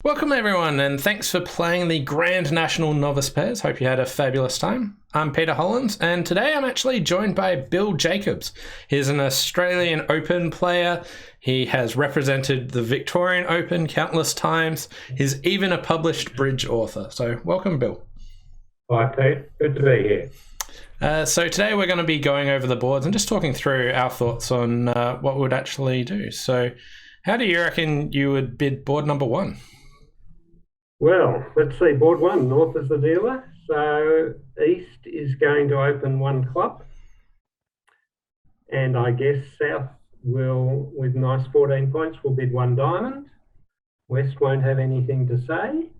Welcome everyone, and thanks for playing the Grand National Novice Pairs. Hope you had a fabulous time. I'm Peter Hollands, and today I'm actually joined by Bill Jacobs. He's an Australian Open player. He has represented the Victorian Open countless times. He's even a published bridge author. So welcome, Bill. Hi, Pete. Good to be here. So today we're going to be going over the boards and just talking through our thoughts on what we would actually do. So how do you reckon you would bid board number one? Well, let's see. Board one, North is the dealer. So East is going to open one club. And I guess South will, with nice 14 points, will bid one diamond. West won't have anything to say.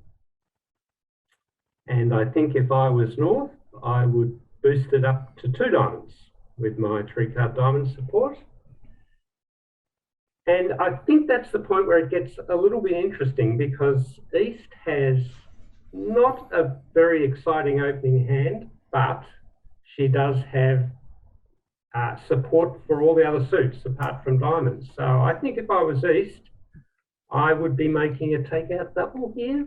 And I think if I was North, I would boost it up to two diamonds with my three-card diamond support. And I think that's the point where it gets a little bit interesting, because East has not a very exciting opening hand, but she does have support for all the other suits apart from diamonds. So I think if I was East, I would be making a takeout double here,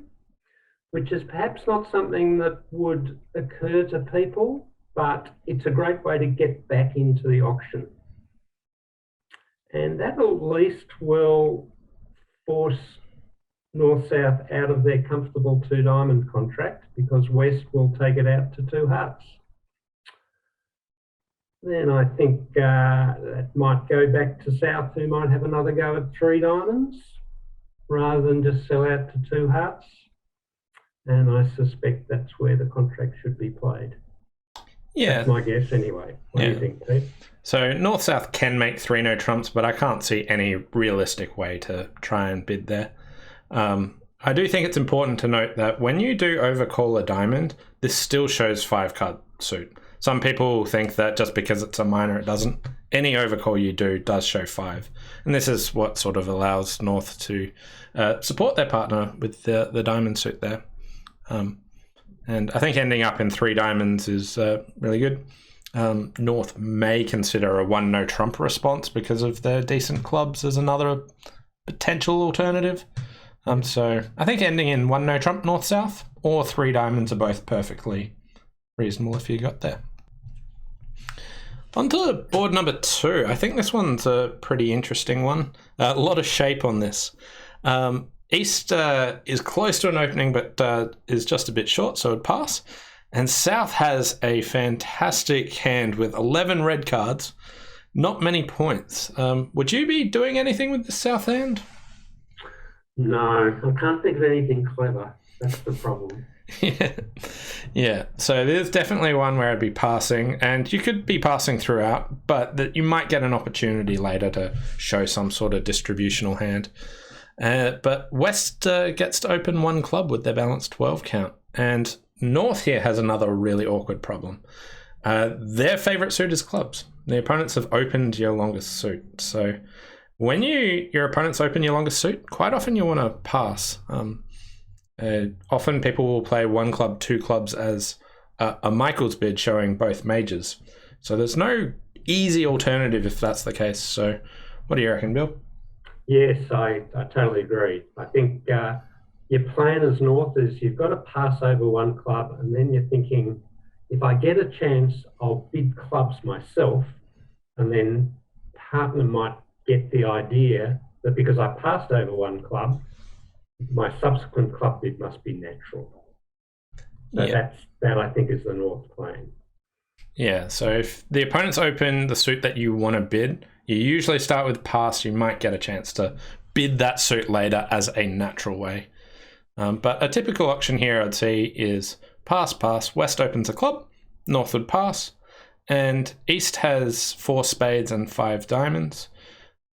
which is perhaps not something that would occur to people, but it's a great way to get back into the auction. And that at least will force North-South out of their comfortable two diamond contract, because West will take it out to two hearts. Then I think that might go back to South, who might have another go at three diamonds rather than just sell out to two hearts. And I suspect that's where the contract should be played. Yeah. That's my guess anyway. What do you think, Pete? So North-South can make three no trumps, but I can't see any realistic way to try and bid there. I do think it's important to note that when you do overcall a diamond, this still shows 5-card suit. Some people think that just because it's a minor, it doesn't. Any overcall you do does show 5. And this is what sort of allows North to support their partner with the diamond suit there. And I think ending up in 3 diamonds is really good. North may consider a 1 no trump response because of their decent clubs as another potential alternative. So I think ending in 1 no trump North-South or 3 diamonds are both perfectly reasonable if you got there. On to board number 2. I think this one's a pretty interesting one. A lot of shape on this. East is close to an opening, but is just a bit short, so it'd pass. And South has a fantastic hand with 11 red cards, not many points. Would you be doing anything with the South hand? No, I can't think of anything clever. That's the problem. Yeah. So there's definitely one where I'd be passing, and you could be passing throughout, but that you might get an opportunity later to show some sort of distributional hand. But West gets to open one club with their balanced 12 count, and North here has another really awkward problem. Their favourite suit is clubs. The opponents have opened your longest suit. So when your opponents open your longest suit, quite often you want to pass. Often people will play 1 club, 2 clubs as a Michael's bid showing both majors. So there's no easy alternative if that's the case. So what do you reckon, Bill? Yes, I totally agree. I think your plan as North is you've got to pass over 1 club, and then you're thinking, if I get a chance, I'll bid clubs myself, and then partner might get the idea that because I passed over 1 club, my subsequent club bid must be natural. So that I think is the North plan. Yeah, so if the opponents open the suit that you want to bid, you usually start with pass. You might get a chance to bid that suit later as a natural way. But a typical auction here I'd say is pass, pass, West opens a club, North would pass, and East has 4 spades and 5 diamonds.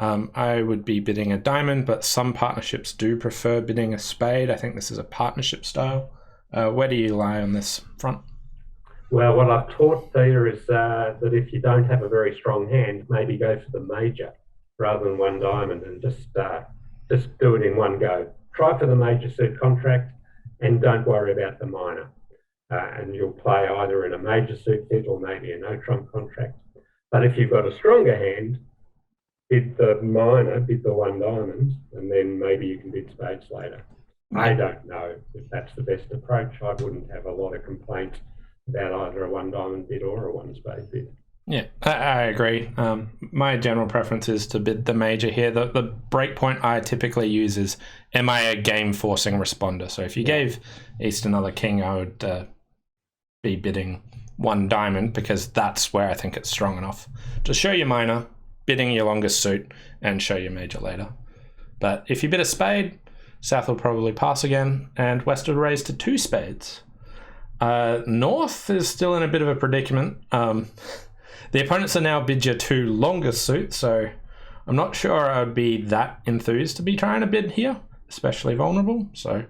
I would be bidding a diamond, but some partnerships do prefer bidding a spade. I think this is a partnership style. Where do you lie on this front? Well, what I've taught Peter is that if you don't have a very strong hand, maybe go for the major rather than 1 diamond, and just do it in one go. Try for the major suit contract and don't worry about the minor. And you'll play either in a major suit fit or maybe a no trump contract. But if you've got a stronger hand, bid the minor, bid the 1 diamond, and then maybe you can bid spades later. I don't know if that's the best approach. I wouldn't have a lot of complaints about either a one diamond bid or a one spade bid. Yeah, I agree. My general preference is to bid the major here. The break point I typically use is, am I a game forcing responder? So if you gave East another king, I would be bidding one diamond, because that's where I think it's strong enough to show your minor, bidding your longest suit, and show your major later. But if you bid a spade, South will probably pass again, and West would raise to two spades. North is still in a bit of a predicament. The opponents are now bid your two longest suits, so I'm not sure I would be that enthused to be trying to bid here, especially vulnerable. So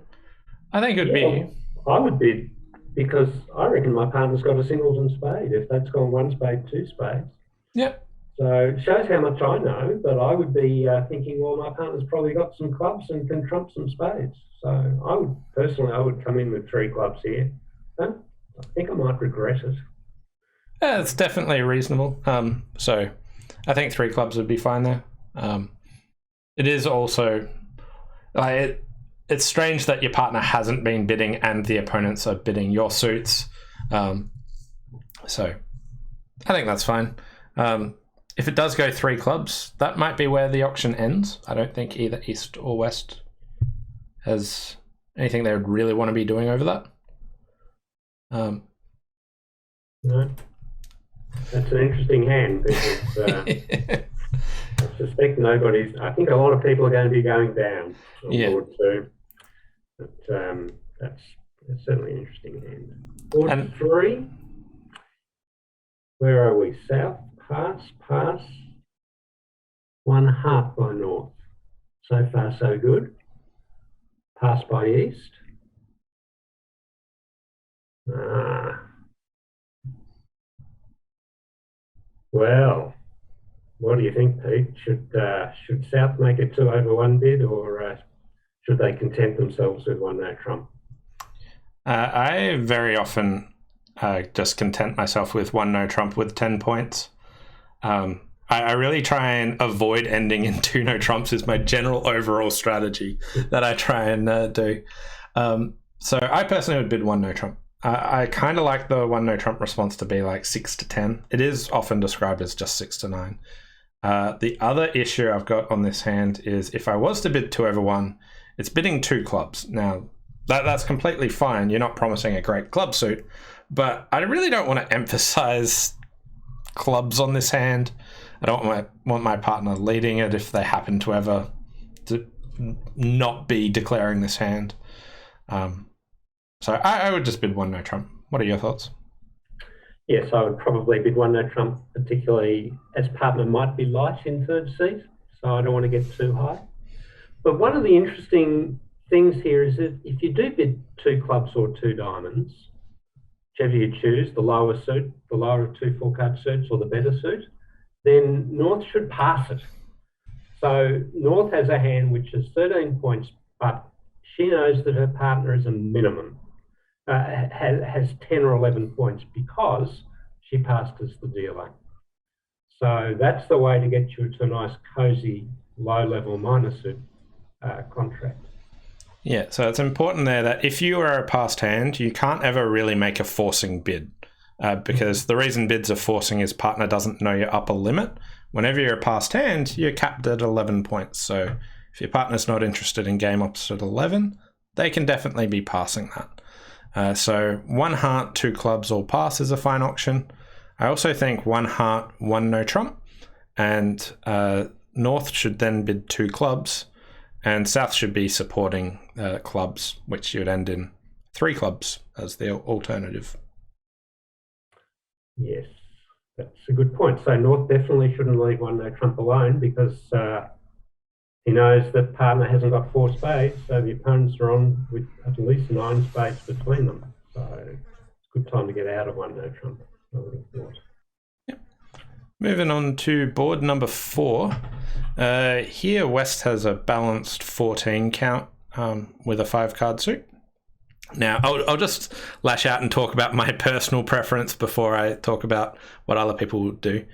I think it would be... I would bid, because I reckon my partner's got a singles and spade. If that's gone one spade, two spades. Yep. So it shows how much I know, but I would be thinking, well, my partner's probably got some clubs and can trump some spades. So I would come in with three clubs here. I think I might regret it. Yeah, it's definitely reasonable. So I think three clubs would be fine there. It is also like it's strange that your partner hasn't been bidding and the opponents are bidding your suits. So I think that's fine. If it does go three clubs, that might be where the auction ends. I don't think either East or West has anything they would really want to be doing over that. No. That's an interesting hand, because I suspect I think a lot of people are going to be going down on board two. But that's certainly an interesting hand. Board three, where are we? South, pass. One heart by North. So far, so good. Pass by East. Well, what do you think, Pete? Should South make it 2/1 bid, or should they content themselves with one no trump? I very often just content myself with one no trump with 10 points. I really try and avoid ending in two no trumps is my general overall strategy that I try and do. So I personally would bid one no trump. I kind of like the one no trump response to be like 6 to 10. It is often described as just 6 to 9. The other issue I've got on this hand is if I was to bid 2/1, it's bidding two clubs. Now, that's completely fine. You're not promising a great club suit, but I really don't want to emphasize clubs on this hand. I don't want my partner leading it if they happen to ever not be declaring this hand. So I would just bid one no trump. What are your thoughts? Yes, I would probably bid one no trump, particularly as partner might be light in third seat, so I don't want to get too high. But one of the interesting things here is that if you do bid two clubs or two diamonds, whichever you choose, the lower suit, the lower of two full-card suits, or the better suit, then North should pass it. So North has a hand which is 13 points, but she knows that her partner is a minimum, has 10 or 11 points because she passed as the dealer. So that's the way to get you to a nice, cosy, low-level minor suit contract. Yeah, so it's important there that if you are a passed hand, you can't ever really make a forcing bid because the reason bids are forcing is partner doesn't know your upper limit. Whenever you're a passed hand, you're capped at 11 points. So if your partner's not interested in game opposite 11, they can definitely be passing that. So one heart, two clubs, all pass is a fine auction. I also think one heart, one no trump, and North should then bid two clubs, and South should be supporting clubs, which you would end in three clubs as the alternative. Yes, that's a good point. So North definitely shouldn't leave one no trump alone because he knows that partner hasn't got four spades, so the opponents are on with at least 9 spades between them. So it's a good time to get out of one no trump, I would have thought. Yep. Moving on to board number 4. Here West has a balanced 14 count with a 5-card suit. Now, I'll just lash out and talk about my personal preference before I talk about what other people would do.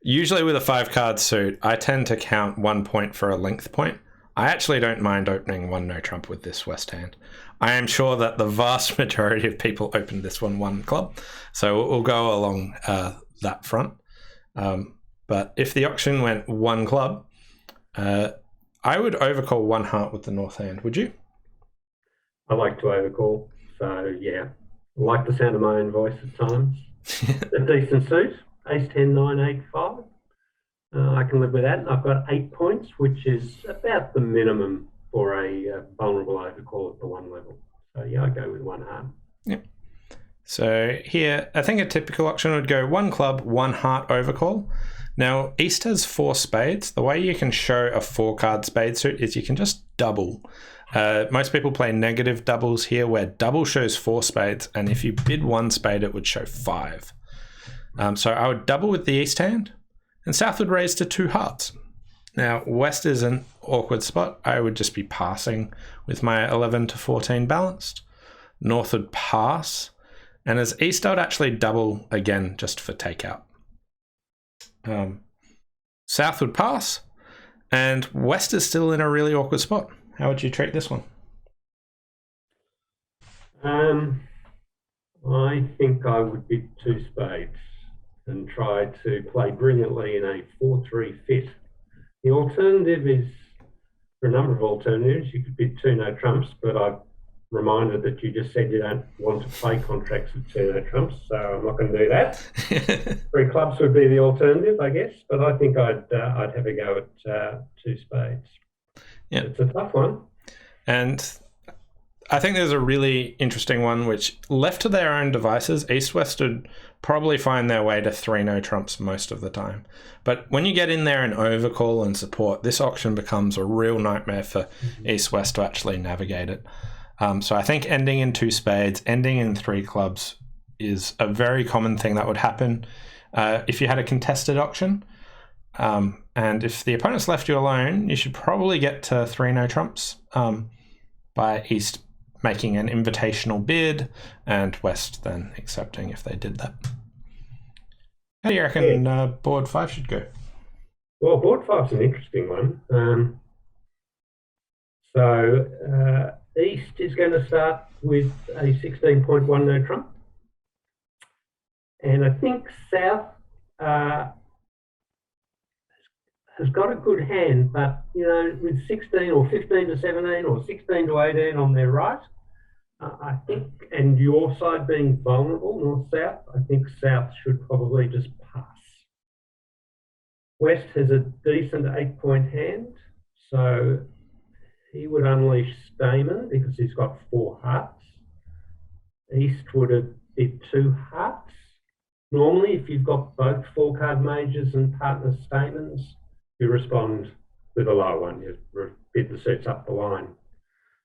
Usually with a 5-card suit, I tend to count 1 point for a length point. I actually don't mind opening one no trump with this West hand. I am sure that the vast majority of people opened this one club, so we'll go along that front. But if the auction went one club, I would overcall one heart with the north hand. Would you? I like to overcall, so yeah, I like the sound of my own voice at times. A decent suit, ace 10, 9, 8, 5. I can live with that. I've got 8 points, which is about the minimum for a vulnerable overcall at the one level. So yeah, I go with one heart. Yep. So here, I think a typical auction would go one club, one heart overcall. Now, East has 4 spades. The way you can show a 4-card spade suit is you can just double. Most people play negative doubles here, where double shows 4 spades, and if you bid 1 spade, it would show 5. So I would double with the East hand, and South would raise to 2 hearts. Now, West is an awkward spot. I would just be passing with my 11 to 14 balanced. North would pass, and as East, I would actually double again just for takeout. South would pass, and West is still in a really awkward spot. How would you treat this one? I think I would bid 2 spades and try to play brilliantly in a 4-3 fit. The alternative is, for a number of alternatives, you could bid 2 no trumps, but I've reminded that you just said you don't want to play contracts with 2 no trumps, so I'm not going to do that. 3 clubs would be the alternative, I guess, but I think I'd have a go at 2 spades. Yeah, it's a tough one. And I think there's a really interesting one which, left to their own devices, East-West would probably find their way to 3 no trumps most of the time. But when you get in there and overcall and support, this auction becomes a real nightmare for East-West to actually navigate it. So I think ending in 2 spades, ending in 3 clubs is a very common thing that would happen if you had a contested auction. And if the opponent's left you alone, you should probably get to 3 no trumps by East making an invitational bid and West then accepting if they did that. How do you reckon board 5 should go? Well, board 5's an interesting one. East is going to start with a 16.1 no trump. And I think South has got a good hand, but, you know, with 16 or 15 to 17 or 16 to 18 on their right, I think, and your side being vulnerable, north-south, I think South should probably just pass. West has a decent 8-point hand, so he would unleash Stamen because he's got 4 hearts. East would have bid 2 hearts. Normally, if you've got both 4-card majors and partner Stamens, you respond with a low one. You bid the suits up the line.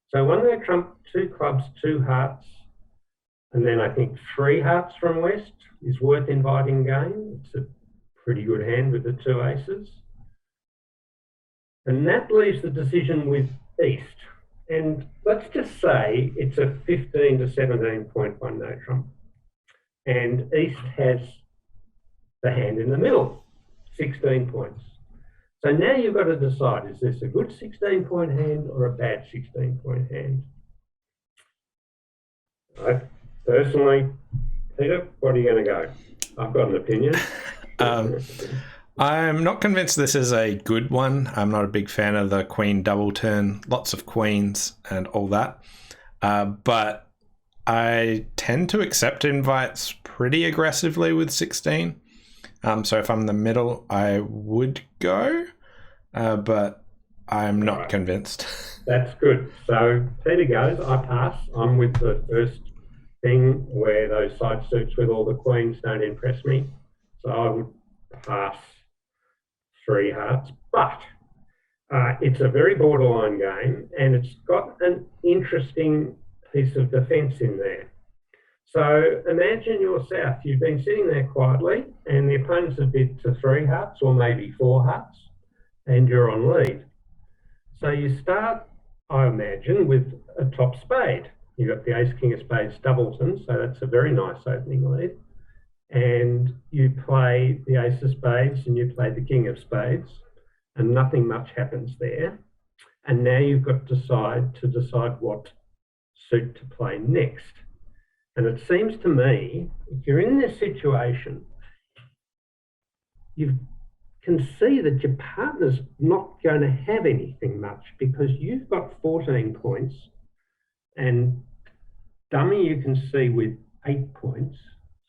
So 1 no trump, 2 clubs, 2 hearts, and then I think 3 hearts from West is worth inviting game. It's a pretty good hand with the 2 aces. And that leaves the decision with East. And let's just say it's a 15 to 17.1 no trump. And East has the hand in the middle, 16 points. So now you've got to decide, is this a good 16-point hand or a bad 16-point hand? Personally, Peter, what are you going to go? I've got an opinion. I'm not convinced this is a good one. I'm not a big fan of the queen double turn, lots of queens and all that. But I tend to accept invites pretty aggressively with 16. So if I'm in the middle, I would go, but I'm not convinced. That's good. So Peter goes, I pass. I'm with the first thing where those side suits with all the queens don't impress me. So I would pass 3 hearts, but it's a very borderline game and it's got an interesting piece of defence in there. So imagine you're South, you've been sitting there quietly and the opponents have bid to 3 hearts or maybe 4 hearts and you're on lead. So you start, I imagine, with a top spade. You've got the ace, king of spades, doubleton, so that's a very nice opening lead. And you play the ace of spades and you play the king of spades and nothing much happens there. And now you've got to decide what suit to play next. And it seems to me, if you're in this situation, you can see that your partner's not going to have anything much because you've got 14 points and dummy you can see with 8 points,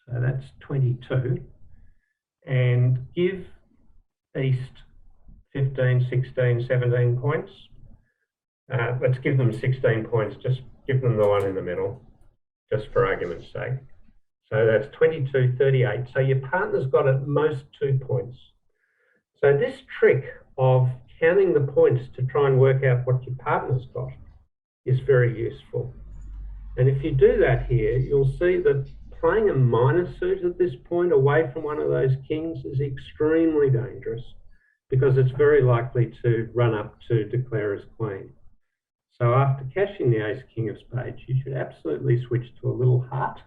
so that's 22, and give East 15, 16, 17 points. Let's give them 16 points, just give them the one in the middle, just for argument's sake. So that's 22, 38. So your partner's got at most 2 points. So this trick of counting the points to try and work out what your partner's got is very useful. And if you do that here, you'll see that playing a minor suit at this point away from one of those kings is extremely dangerous because it's very likely to run up to declare as queen. So after cashing the ace king of spades, you should absolutely switch to a little heart,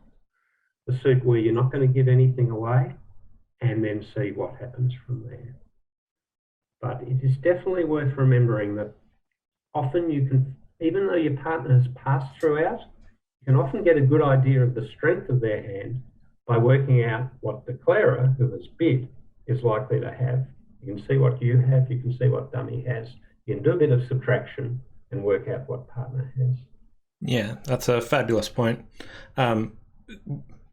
the suit where you're not going to give anything away, and then see what happens from there. But it is definitely worth remembering that often you can, even though your partner has passed throughout, you can often get a good idea of the strength of their hand by working out what declarer, who has bid, is likely to have. You can see what you have, you can see what dummy has. You can do a bit of subtraction and work out what partner has. Yeah, that's a fabulous point. It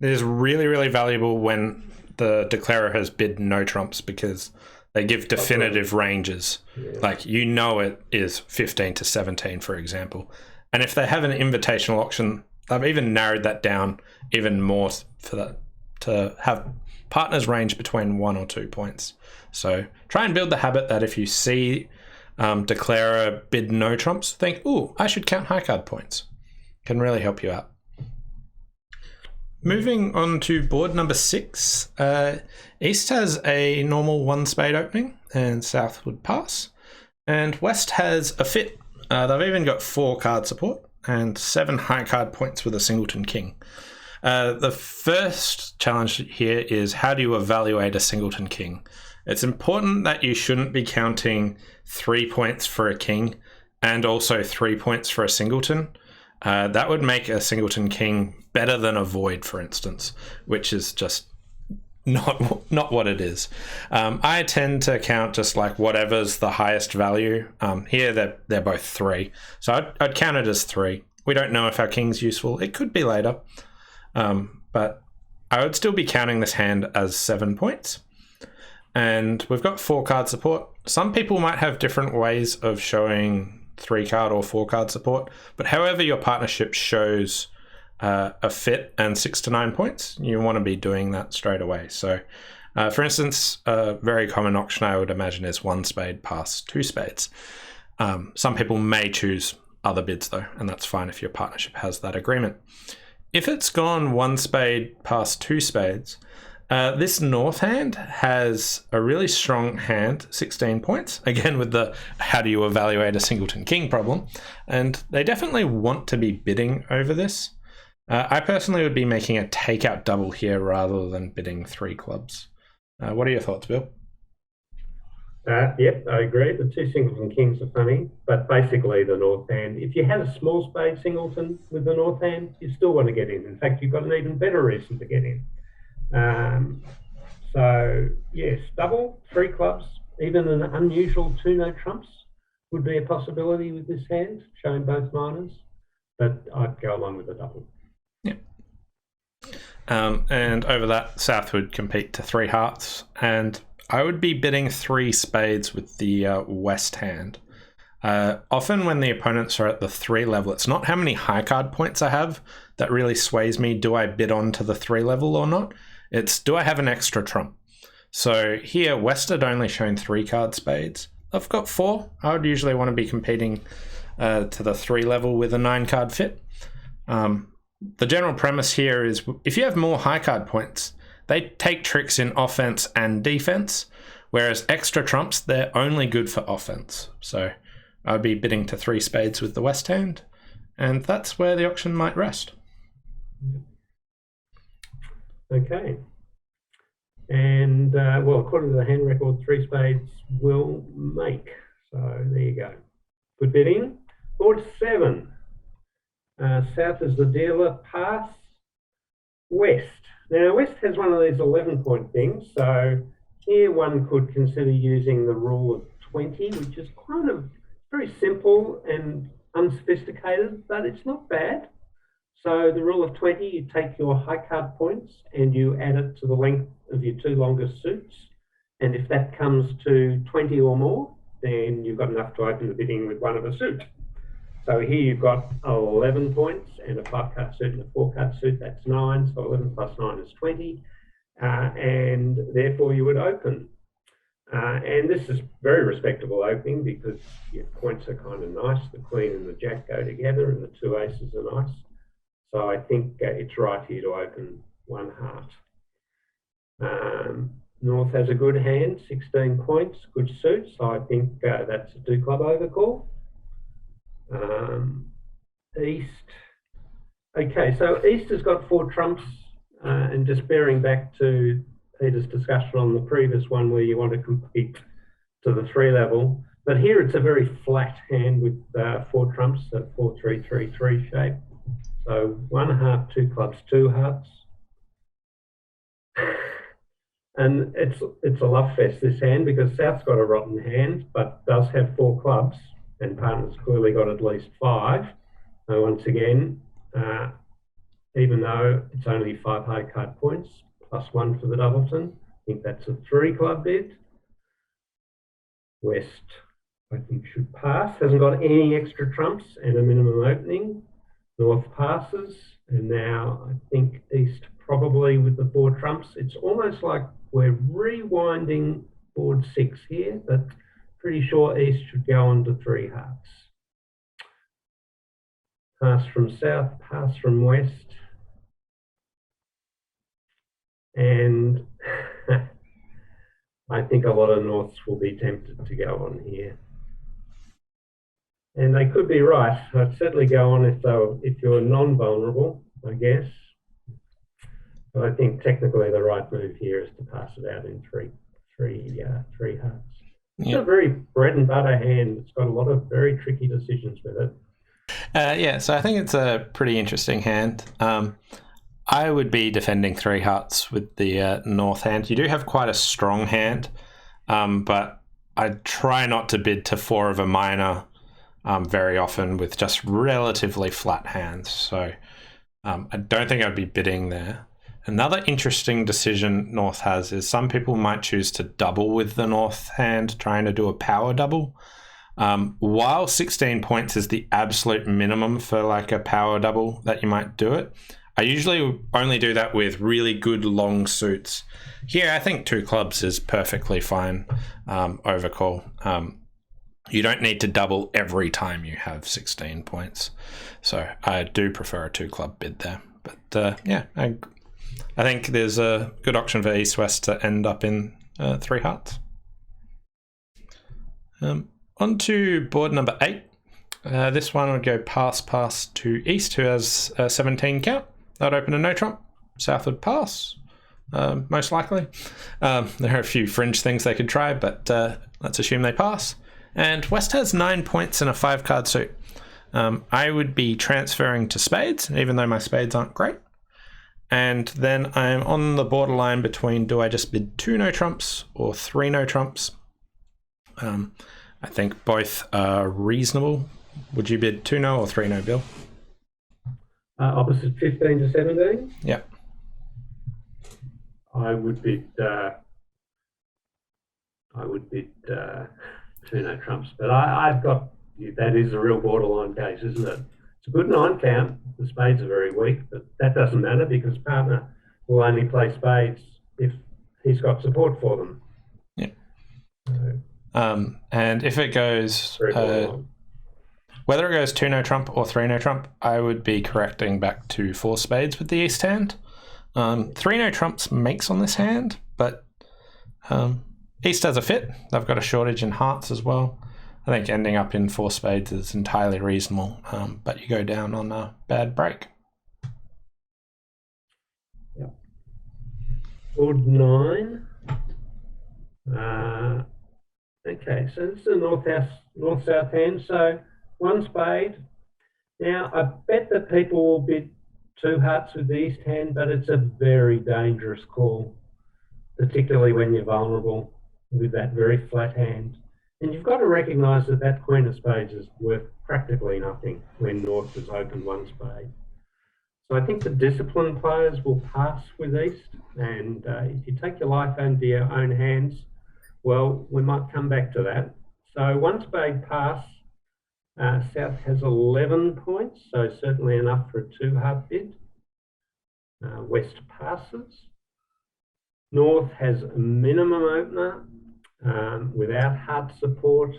is really, really valuable when the declarer has bid no trumps because they give definitive ranges. Yeah. Like, you know, it is 15 to 17, for example. And if they have an invitational auction, they've even narrowed that down even more for that to have partners range between 1 or 2 points. So try and build the habit that if you see declarer bid no trumps, think, ooh, I should count high card points. Can really help you out. Moving on to board number 6, East has a normal 1 spade opening and South would pass. And West has a fit. They've even got 4 card support and 7 high card points with a singleton king. The first challenge here is, how do you evaluate a singleton king? It's important that you shouldn't be counting 3 points for a king and also 3 points for a singleton. That would make a singleton king better than a void, for instance, which is just not what it is. I tend to count just like whatever's the highest value. Here they're both 3, so I'd count it as 3. We don't know if our king's useful. It could be later, but I would still be counting this hand as 7 points. And we've got 4 card support. Some people might have different ways of showing 3 card or 4 card support, but however your partnership shows a fit and 6 to 9 points, you want to be doing that straight away. So for instance, a very common auction I would imagine is 1 spade pass 2 spades. Some people may choose other bids though, and that's fine if your partnership has that agreement. If it's gone 1 spade pass 2 spades, this north hand has a really strong hand, 16 points, again with the how do you evaluate a singleton king problem, and they definitely want to be bidding over this. I personally would be making a takeout double here rather than bidding 3 clubs. What are your thoughts, Bill? Yep, I agree. The 2 singleton kings are funny, but basically the north hand, if you had a small spade singleton with the north hand, you still want to get in. In fact, you've got an even better reason to get in. So yes, double, 3 clubs, even an unusual 2 no trumps would be a possibility with this hand, showing both minors, but I'd go along with the double. Yeah. And over that, South would compete to 3 hearts, and I would be bidding 3 spades with the West hand. Often when the opponents are at the 3 level, it's not how many high card points I have that really sways me. Do I bid on to the 3 level or not? It's, do I have an extra trump? So here, West had only shown 3 card spades. I've got 4. I would usually want to be competing to the 3 level with a 9 card fit. The general premise here is if you have more high card points, they take tricks in offense and defense, whereas extra trumps, they're only good for offense. So I'd be bidding to 3 spades with the West hand, and that's where the auction might rest. Okay. And, well, according to the hand record, 3 spades will make. So there you go. good bidding. Board 7. South is the dealer, pass. West. Now, West has one of these 11-point things, so here one could consider using the rule of 20, which is kind of very simple and unsophisticated, but it's not bad. So the rule of 20, you take your high card points and you add it to the length of your 2 longest suits. And if that comes to 20 or more, then you've got enough to open the bidding with one of a suit. So here you've got 11 points and a 5-card suit and a 4-card suit, that's 9. So 11 plus 9 is 20. And therefore you would open. And this is very respectable opening because your points are kind of nice. The Queen and the Jack go together and the 2 aces are nice. So I think it's right here to open 1 heart. North has a good hand, 16 points, good suit. So I think that's a 2-club overcall. East. Okay, so East has got 4 trumps, and just bearing back to Peter's discussion on the previous one where you want to compete to the 3 level, but here it's a very flat hand with 4 trumps, so 4-3-3-3 shape. So 1 heart, 2 clubs, 2 hearts. And it's a love fest, this hand, because South's got a rotten hand, but does have 4 clubs, and partner's clearly got at least 5. So once again, even though it's only 5 high card points, plus 1 for the doubleton, I think that's a 3-club bid. West, I think, should pass. Hasn't got any extra trumps and a minimum opening. North passes, and now I think East probably with the 4 trumps. It's almost like we're rewinding board 6 here, but pretty sure East should go on to 3 hearts. Pass from South, pass from West. And I think a lot of Norths will be tempted to go on here. And they could be right. I'd certainly go on if you're non-vulnerable, I guess. But I think technically the right move here is to pass it out in three hearts. It's a very bread and butter hand. It's got a lot of very tricky decisions with it. Yeah, so I think it's a pretty interesting hand. I would be defending 3 hearts with the North hand. You do have quite a strong hand, but I try not to bid to 4 of a minor very often with just relatively flat hands. So I don't think I'd be bidding there. Another interesting decision North has is some people might choose to double with the North hand, trying to do a power double. While 16 points is the absolute minimum for like a power double that you might do it, I usually only do that with really good long suits. Here, I think 2 clubs is perfectly fine overcall. You don't need to double every time you have 16 points. So I do prefer a 2-club bid there. But yeah, I think there's a good option for East-West to end up in 3 hearts. On to board number 8. This one would go pass to East, who has a 17 count. That would open a no trump. South would pass, most likely. There are a few fringe things they could try, but let's assume they pass. And West has 9 points in a 5-card suit. I would be transferring to spades, even though my spades aren't great. And then I'm on the borderline between, do I just bid 2 no trumps or 3 no trumps? I think both are reasonable. Would you bid 2 no or 3 no, Bill? Opposite 15 to 17? Yeah. I would bid 2 no trumps, but I've got, that is a real borderline case, isn't it? It's a good 9 count. The spades are very weak, but that doesn't matter because partner will only play spades if he's got support for them. Yeah. So, and if it goes, whether it goes 2 no trump or 3 no trump, I would be correcting back to 4 spades with the East hand. 3 no trumps makes on this hand, but East has a fit. They've got a shortage in hearts as well. I think ending up in 4 spades is entirely reasonable, but you go down on a bad break. Yeah. Board 9. Okay, so this is a north-south hand. So one spade. Now, I bet that people will bid two hearts with the east hand, but it's a very dangerous call, particularly when you're vulnerable with that very flat hand. And you've got to recognise that that queen of spades is worth practically nothing when North has opened one spade. So I think the disciplined players will pass with east, and if you take your life into your own hands, well, we might come back to that. So one spade pass. South has 11 points, so certainly enough for a two-heart bid. West passes. North has a minimum opener without heart support.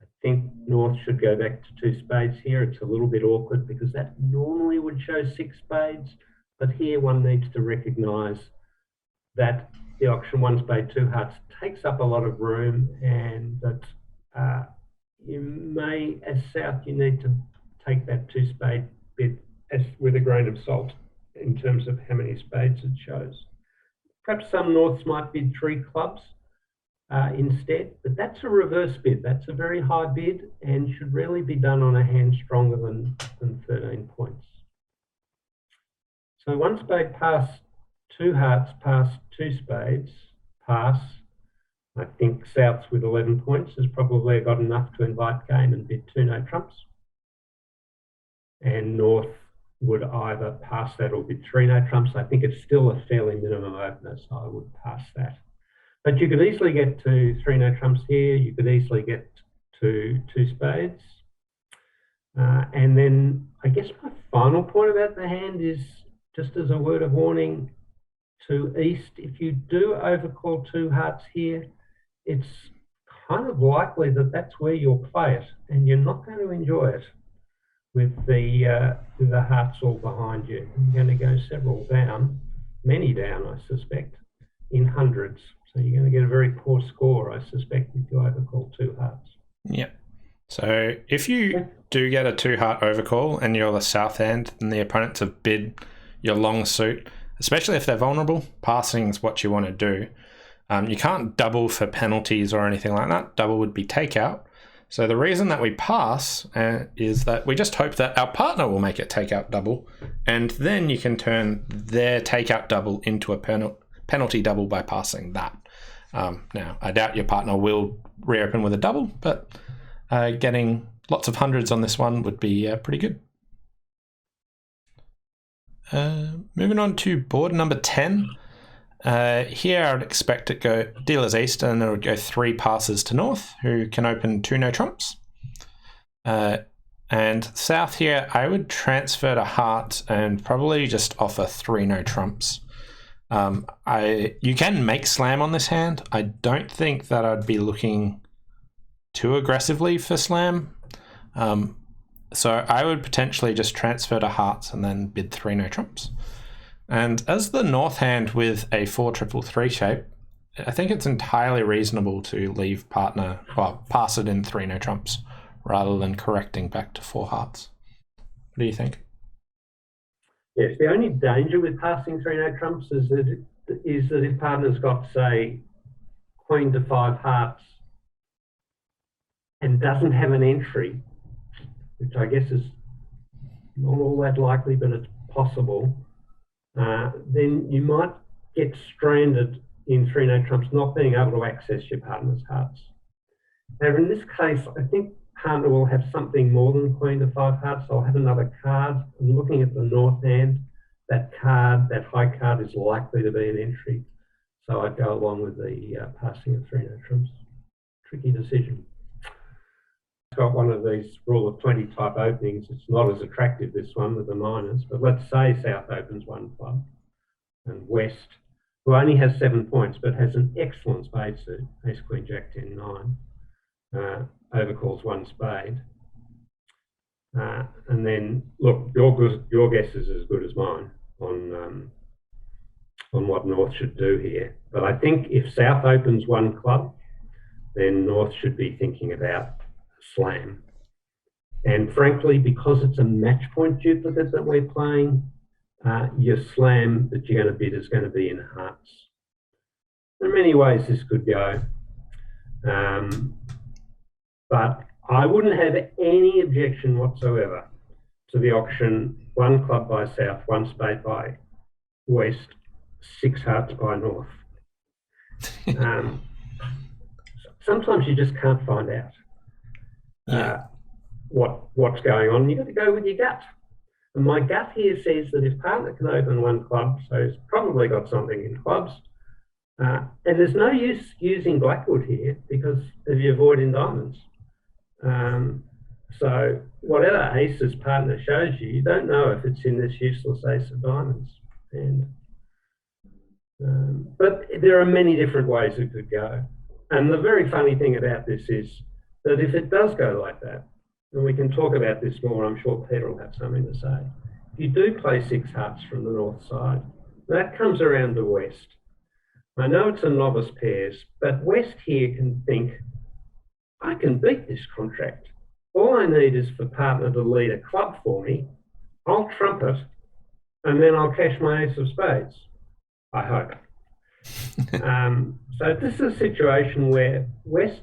I think North should go back to two spades here. It's a little bit awkward because that normally would show six spades, but here one needs to recognise that the auction one spade two hearts takes up a lot of room, and that you may, as South, you need to take that two spade bid with a grain of salt in terms of how many spades it shows. Perhaps some Norths might bid three clubs instead, but that's a reverse bid. That's a very high bid and should really be done on a hand stronger than 13 points. So one spade pass, two hearts pass, two spades pass. I think South's with 11 points has probably got enough to invite game and bid two no trumps. And North would either pass that or bid three no trumps. I think it's still a fairly minimum opener, so I would pass that. But you could easily get to three no trumps here. You could easily get to two spades. And then I guess my final point about the hand is, just as a word of warning to east, if you do overcall two hearts here, it's kind of likely that that's where you'll play it, and you're not going to enjoy it with the hearts all behind you. You're going to go several down, many down, I suspect, in hundreds. So you're going to get a very poor score, I suspect, if you overcall two hearts. Yeah. So if you do get a two heart overcall and you're the south hand and the opponents have bid your long suit, especially if they're vulnerable, passing is what you want to do. You can't double for penalties or anything like that. Double would be takeout. So the reason that we pass is that we just hope that our partner will make it takeout double, and then you can turn their takeout double into a penalty double by passing that. Now, I doubt your partner will reopen with a double, but getting lots of hundreds on this one would be pretty good. Moving on to board number 10. Here I would expect it go dealers east, and it would go three passes to North, who can open two no trumps. And South here, I would transfer to hearts and probably just offer three no trumps. You can make slam on this hand. I don't think that I'd be looking too aggressively for slam. So I would potentially just transfer to hearts and then bid three no trumps. And as the North hand with a 4-3-3 shape, I think it's entirely reasonable to leave partner, well, pass it in three no trumps rather than correcting back to four hearts. What do you think? Yes, the only danger with passing three no trumps is that if partner's got, say, queen to five hearts and doesn't have an entry, which I guess is not all that likely, but it's possible, then you might get stranded in three no trumps, not being able to access your partner's hearts. However, in this case, I think partner will have something more than queen to five hearts. I'll have another card. I'm looking at the North hand. That card, that high card, is likely to be an entry. So I'd go along with the passing of three no trumps. Tricky decision. It's got one of these rule of 20 type openings. It's not as attractive, this one, with the minors, but let's say South opens one club and West, who only has 7 points but has an excellent spade suit, ace, queen, jack, 10, 9, overcalls one spade. And then, look, your guess is as good as mine on what North should do here. But I think if South opens one club, then North should be thinking about slam. And frankly, because it's a match point duplicate that we're playing, your slam that you're going to bid is going to be in hearts. There are many ways this could go. But I wouldn't have any objection whatsoever to the auction, one club by South, one spade by West, 6 hearts by North. Sometimes you just can't find out what's going on. You've got to go with your gut. And my gut here says that his partner can open one club, so he's probably got something in clubs. And there's no use using Blackwood here because of your void in diamonds. So whatever ace his partner shows you, you don't know if it's in this useless ace of diamonds. But there are many different ways it could go. And the very funny thing about this is that if it does go like that, and we can talk about this more, I'm sure Peter will have something to say. If you do play 6 hearts from the north side, that comes around to West. I know it's a novice pairs, but West here can think, I can beat this contract. All I need is for partner to lead a club for me. I'll trump it, and then I'll cash my ace of spades. I hope. So this is a situation where West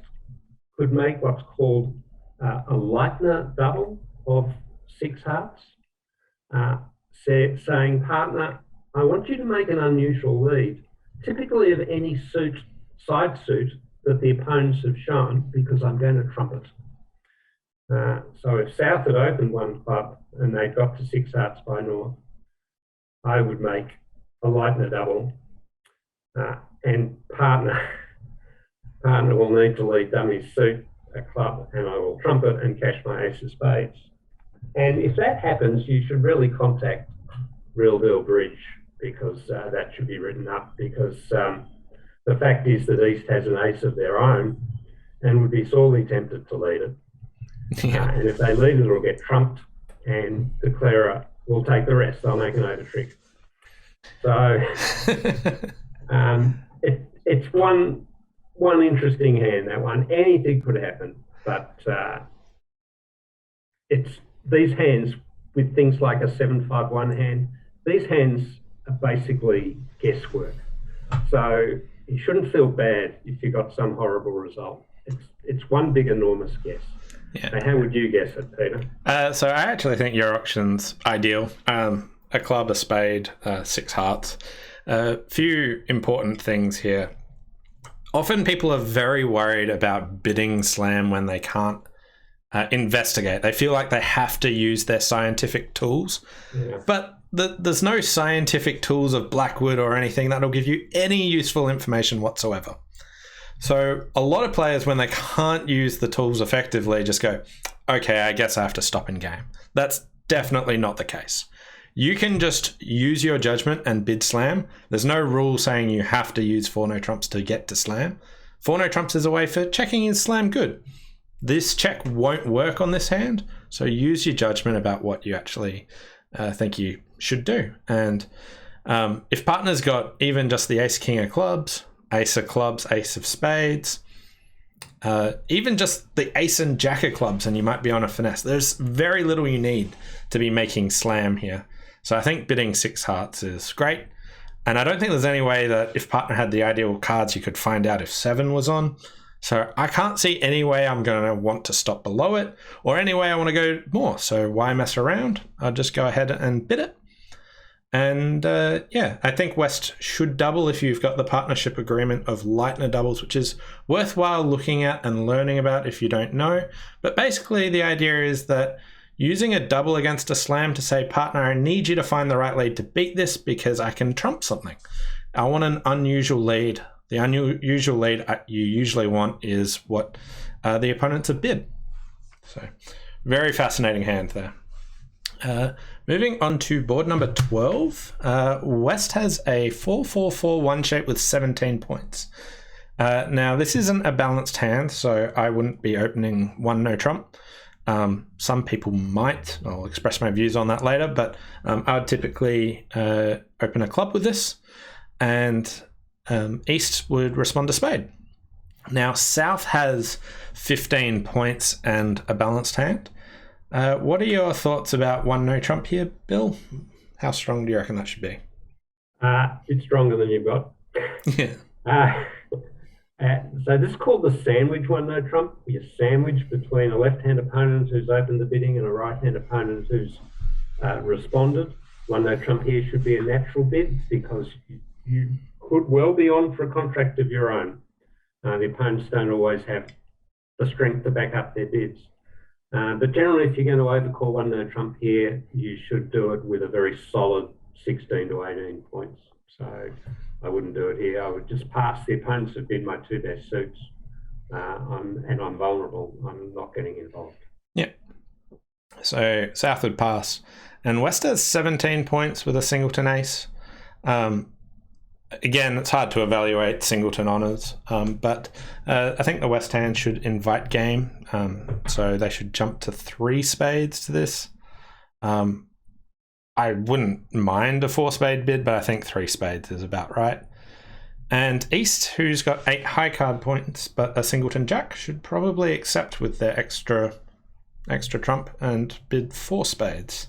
could make what's called a Leitner double of 6 hearts, saying, partner, I want you to make an unusual lead, typically of any suit, side suit that the opponents have shown, because I'm going to trump it. So if South had opened one club and they got to 6 hearts by North, I would make a Leitner double, and partner will need to lead dummy suit, a club, and I will trump it and cash my ace of spades. And if that happens, you should really contact Real Deal Bridge, because that should be written up, because the fact is that East has an ace of their own and would be sorely tempted to lead it. And if they lead it, it'll get trumped, and declarer will take the rest. They'll make an over trick. So it's one interesting hand, that one. Anything could happen, but it's these hands with things like a 7-5-1 hand. These hands are basically guesswork. So you shouldn't feel bad if you got some horrible result. It's one big enormous guess. Yeah. So how would you guess it, Peter? So I actually think your auction's ideal. A club, a spade, 6 hearts. A few important things here. Often people are very worried about bidding slam when they can't investigate. They feel like they have to use their scientific tools. Yeah. But there's no scientific tools of Blackwood or anything that'll give you any useful information whatsoever. So a lot of players, when they can't use the tools effectively, just go, okay, I guess I have to stop in game. That's definitely not the case. You can just use your judgment and bid slam. There's no rule saying you have to use 4 no trumps to get to slam. 4 no trumps is a way for checking is slam good. This check won't work on this hand, so use your judgment about what you actually think you should do. And if partner's got even just the ace king of clubs, ace of spades, even just the ace and jack of clubs, and you might be on a finesse, there's very little you need to be making slam here. So I think bidding 6 hearts is great. And I don't think there's any way that if partner had the ideal cards, you could find out if 7 was on. So I can't see any way I'm going to want to stop below it, or any way I want to go more. So why mess around? I'll just go ahead and bid it. And yeah, I think West should double if you've got the partnership agreement of Leitner doubles, which is worthwhile looking at and learning about if you don't know. But basically the idea is that using a double against a slam to say, partner, I need you to find the right lead to beat this because I can trump something. I want an unusual lead. The unusual lead you usually want is what the opponents have bid. So very fascinating hand there. Moving on to board number 12, West has a 4-4-4-1 shape with 17 points. Now, this isn't a balanced hand, so I wouldn't be opening 1 no trump. Some people might. I'll express my views on that later, but I would typically open a club with this, and East would respond to spade. Now, South has 15 points and a balanced hand. What are your thoughts about 1 no trump here, Bill? How strong do you reckon that should be? It's stronger than you've got. Yeah. So this is called the sandwich one, no trump. You're sandwiched between a left-hand opponent who's opened the bidding and a right-hand opponent who's responded. One no trump here should be a natural bid because you could well be on for a contract of your own. The opponents don't always have the strength to back up their bids. But generally, if you're going to overcall one no trump here, you should do it with a very solid 16 to 18 points. So I wouldn't do it here. I would just pass. The opponents have bid my two best suits, and I'm vulnerable. I'm not getting involved. Yeah. So South would pass. And West has 17 points with a singleton ace. Again, it's hard to evaluate singleton honours, but I think the West hand should invite game. So they should jump to 3 spades to this. I wouldn't mind a 4 spade bid, but I think 3 spades is about right. And East, who's got 8 high card points, but a singleton jack, should probably accept with their extra trump and bid 4 spades.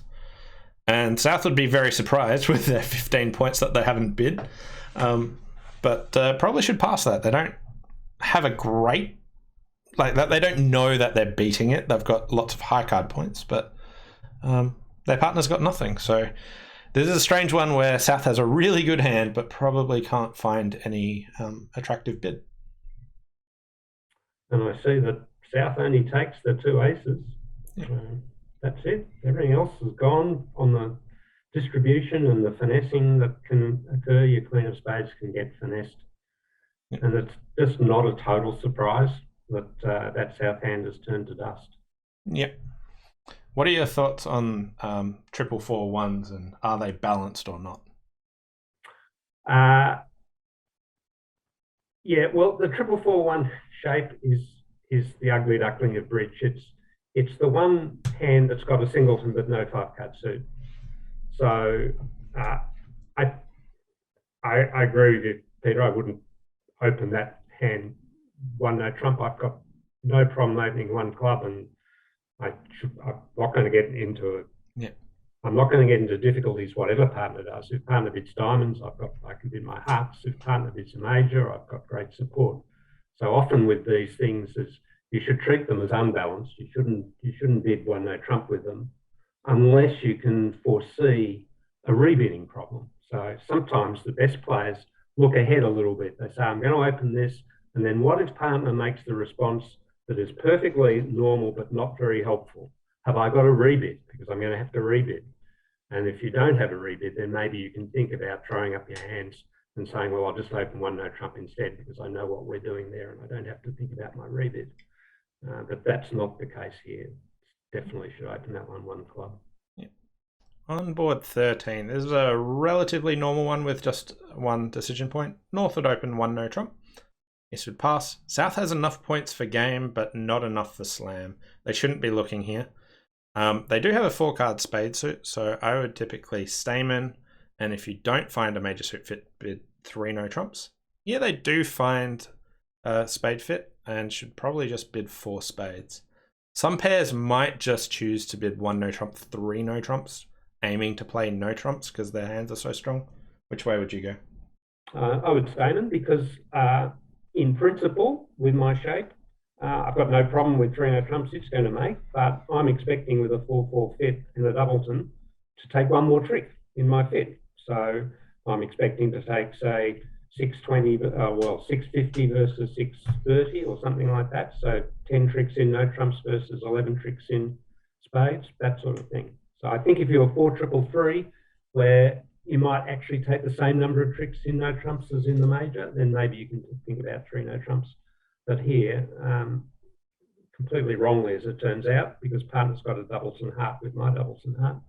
And South would be very surprised with their 15 points that they haven't bid, but probably should pass that. They don't have a great, like that. They don't know that they're beating it. They've got lots of high card points, but their partner's got nothing. So this is a strange one where South has a really good hand, but probably can't find any attractive bid. And I see that South only takes the 2 aces. Yeah. That's it. Everything else is gone on the distribution and the finessing that can occur. Your queen of spades can get finessed. Yeah. And it's just not a total surprise that that South hand has turned to dust. Yep. What are your thoughts on 4-4-1s, and are they balanced or not? Yeah, well, the 4-4-1 shape is the ugly duckling of bridge. It's the one hand that's got a singleton but no 5-card suit. So I agree with you, Peter. I wouldn't open that hand one no trump. I've got no problem opening 1 club, and I'm not going to get into it. Yeah. I'm not going to get into difficulties whatever partner does. If partner bids diamonds, I can bid my hearts. If partner bids a major, I've got great support. So often with these things, you should treat them as unbalanced. You shouldn't bid one no trump with them unless you can foresee a rebidding problem. So sometimes the best players look ahead a little bit. They say, I'm going to open this, and then what if partner makes the response that is perfectly normal but not very helpful? Have I got a rebid? Because I'm going to have to rebid. And if you don't have a rebid, then maybe you can think about throwing up your hands and saying, well, I'll just open one no trump instead because I know what we're doing there and I don't have to think about my rebid. But that's not the case here. Definitely should open that one club. Yeah. On board 13, this is a relatively normal one with just 1 decision point. North would open 1 no trump. East would pass. South has enough points for game, but not enough for slam. They shouldn't be looking here. They do have a 4-card spade suit, so I would typically stamen, and if you don't find a major suit fit, bid 3 no trumps. Yeah, they do find a spade fit and should probably just bid 4 spades. Some pairs might just choose to bid 1 no trump, 3 no trumps, aiming to play no trumps because their hands are so strong. Which way would you go? I would stamen because in principle, with my shape, I've got no problem with 3 no trumps it's going to make, but I'm expecting with a 4-4 fit and a doubleton to take 1 more trick in my fit. So I'm expecting to take, say, 620, 650 versus 630 or something like that. So 10 tricks in no trumps versus 11 tricks in spades, that sort of thing. So I think if you're 4-3-3, where you might actually take the same number of tricks in no trumps as in the major, then maybe you can think about 3 no trumps. But here, completely wrongly as it turns out, because partner's got a doubleton heart with my doubleton heart.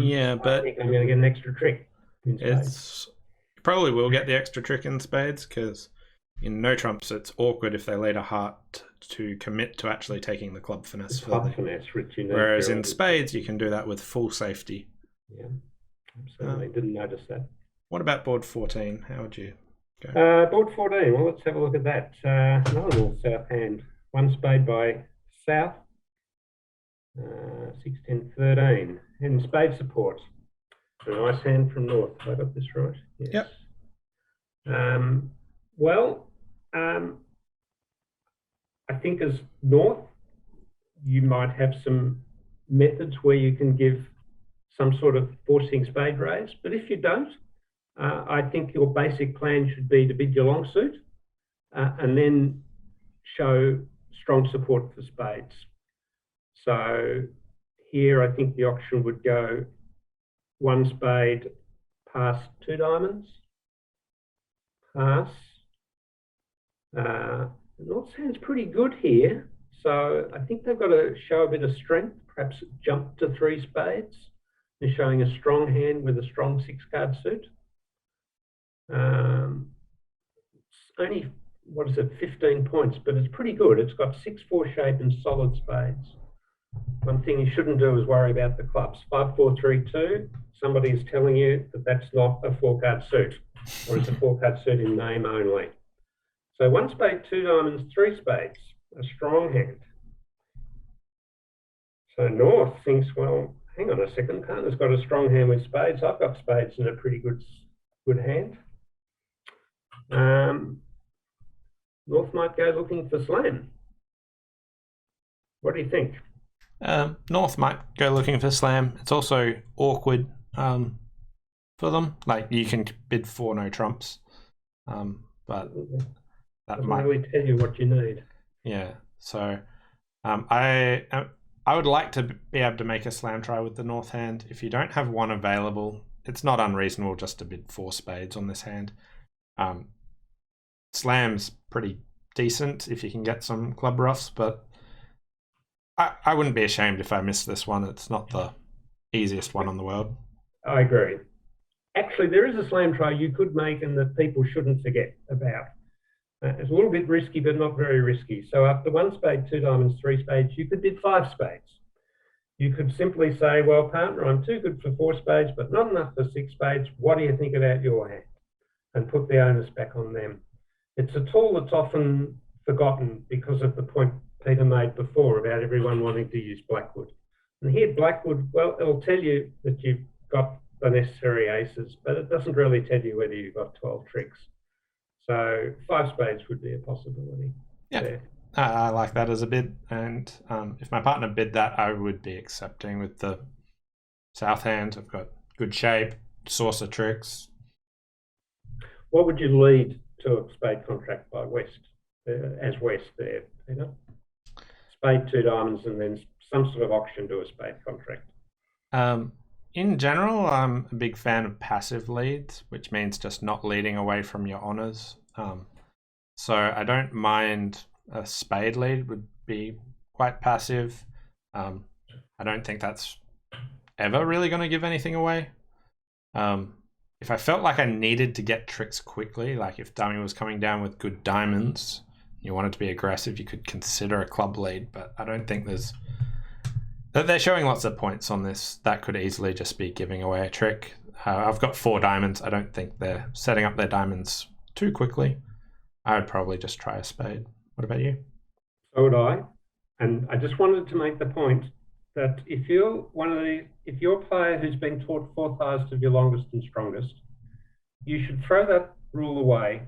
Yeah, but I think I'm going to get an extra trick in spades. You probably will get the extra trick in spades because in no trumps it's awkward if they laid a heart to commit to actually taking the club finesse. Whereas in spades you can do that with full safety. Yeah, absolutely. Didn't notice that. What about board 14? How would you go? Board 14, well, let's have a look at that. Another little South hand. 1 spade by South. 6, 10, 13. And spade support. A nice hand from North. Have I got this right? Yes. Yep. Well, Um, I think as North, you might have some methods where you can give some sort of forcing spade raise, but if you don't, I think your basic plan should be to bid your long suit and then show strong support for spades. So here I think the auction would go one spade, pass two diamonds, pass. North sounds pretty good here. So I think they've got to show a bit of strength, perhaps jump to three spades. They're showing a strong hand with a strong six-card suit. It's only, what is it, 15 points, but it's pretty good. It's got 6-4 shape and solid spades. One thing you shouldn't do is worry about the clubs. 5-4-3-2, somebody is telling you that that's not a four-card suit, or it's a four-card suit in name only. So one spade, two diamonds, three spades, a strong hand. So North thinks, well, hang on a second, partner's got a strong hand with spades. I've got spades and a pretty good hand. North might go looking for slam. What do you think? North might go looking for slam. It's also awkward for them. Like, you can bid 4 no trumps, but that doesn't might really tell you what you need. Yeah. So I would like to be able to make a slam try with the North hand. If you don't have one available, it's not unreasonable just to bid 4 spades on this hand. Slam's pretty decent if you can get some club roughs, but I wouldn't be ashamed if I missed this one. It's not the easiest one in the world. I agree. Actually, there is a slam try you could make and that people shouldn't forget about. It's a little bit risky, but not very risky. So after one spade, two diamonds, three spades, you could bid 5 spades. You could simply say, well, partner, I'm too good for 4 spades, but not enough for 6 spades. What do you think about your hand? And put the onus back on them. It's a tool that's often forgotten because of the point Peter made before about everyone wanting to use Blackwood. And here, Blackwood, well, it'll tell you that you've got the necessary aces, but it doesn't really tell you whether you've got 12 tricks. So 5 spades would be a possibility. Yeah, I like that as a bid. And if my partner bid that, I would be accepting with the south hand. I've got good shape, source of tricks. What would you lead to a spade contract by West, as West there, Peter? Spade, 2 diamonds, and then some sort of auction to a spade contract. In general, I'm a big fan of passive leads, which means just not leading away from your honours. So I don't mind a spade lead would be quite passive. I don't think that's ever really going to give anything away. If I felt like I needed to get tricks quickly, like if dummy was coming down with good diamonds, you wanted to be aggressive, you could consider a club lead, but I don't think they're showing lots of points on this. That could easily just be giving away a trick. I've got 4 diamonds. I don't think they're setting up their diamonds too quickly. I would probably just try a spade. What about you? So would I. And I just wanted to make the point that if you're a player who's been taught 4th highest of your longest and strongest, you should throw that rule away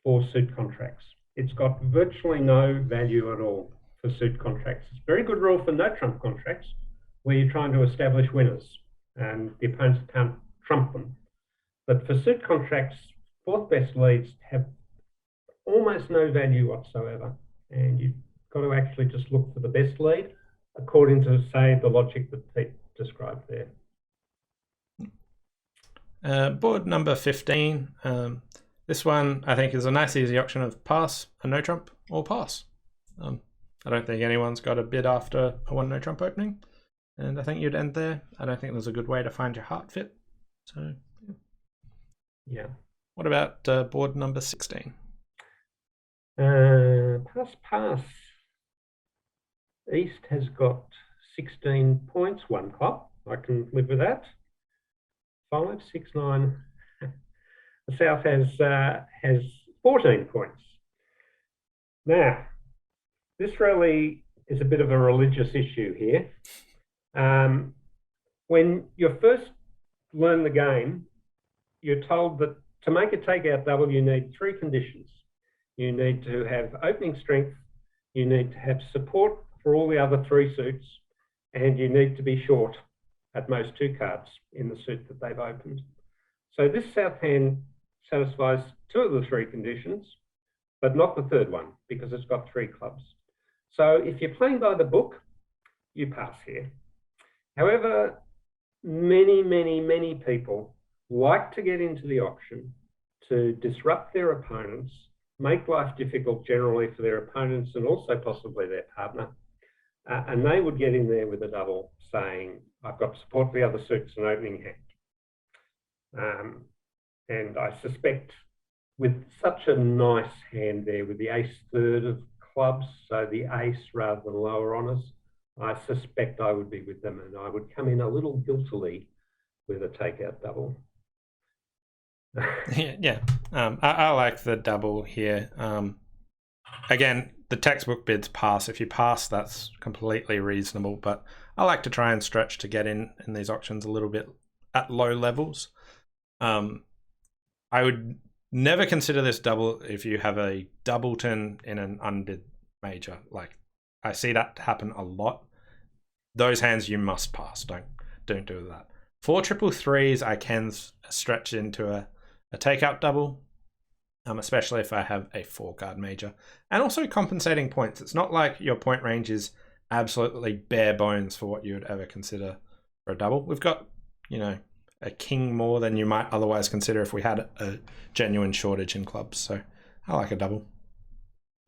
for suit contracts. It's got virtually no value at all for suit contracts. It's a very good rule for no trump contracts where you're trying to establish winners and the opponents can't trump them. But for suit contracts, 4th best leads have almost no value whatsoever. And you've got to actually just look for the best lead according to, say, the logic that Pete described there. Board number 15. This one, I think, is a nice easy option of pass, a no trump, or pass. I don't think anyone's got a bid after a 1 no trump opening, and I think you'd end there. I don't think there's a good way to find your heart fit. So, yeah. What about board number 16? Pass. East has got 16 points, 1 club. I can live with that. 5, 6, 9. The South has 14 points. Now, this really is a bit of a religious issue here. When you first learn the game, you're told that to make a takeout double, you need 3 conditions. you need to have opening strength, you need to have support for all the other three suits, and you need to be short at most two cards in the suit that they've opened. So this south hand satisfies two of the three conditions, but not the third one because it's got three clubs. So if you're playing by the book, you pass here. However, many people like to get into the auction to disrupt their opponents, make life difficult generally for their opponents and also possibly their partner. And they would get in there with a double saying, I've got support for the other suits and opening hand. And I suspect with such a nice hand there with the ace third of clubs, so the ace rather than lower honours, I suspect I would be with them and I would come in a little guiltily with a takeout double. Yeah. I like the double here. Again, the textbook bids pass. If you pass, that's completely reasonable, but I like to try and stretch to get in these auctions a little bit at low levels. I would never consider this double if you have a doubleton in an unbid major. Like, I see that happen a lot. Those hands you must pass. Don't do that. 4 triple threes I can stretch into a takeout double, especially if I have a 4-card major. And also compensating points. It's not like your point range is absolutely bare bones for what you would ever consider for a double. We've got, a king more than you might otherwise consider if we had a genuine shortage in clubs. So I like a double.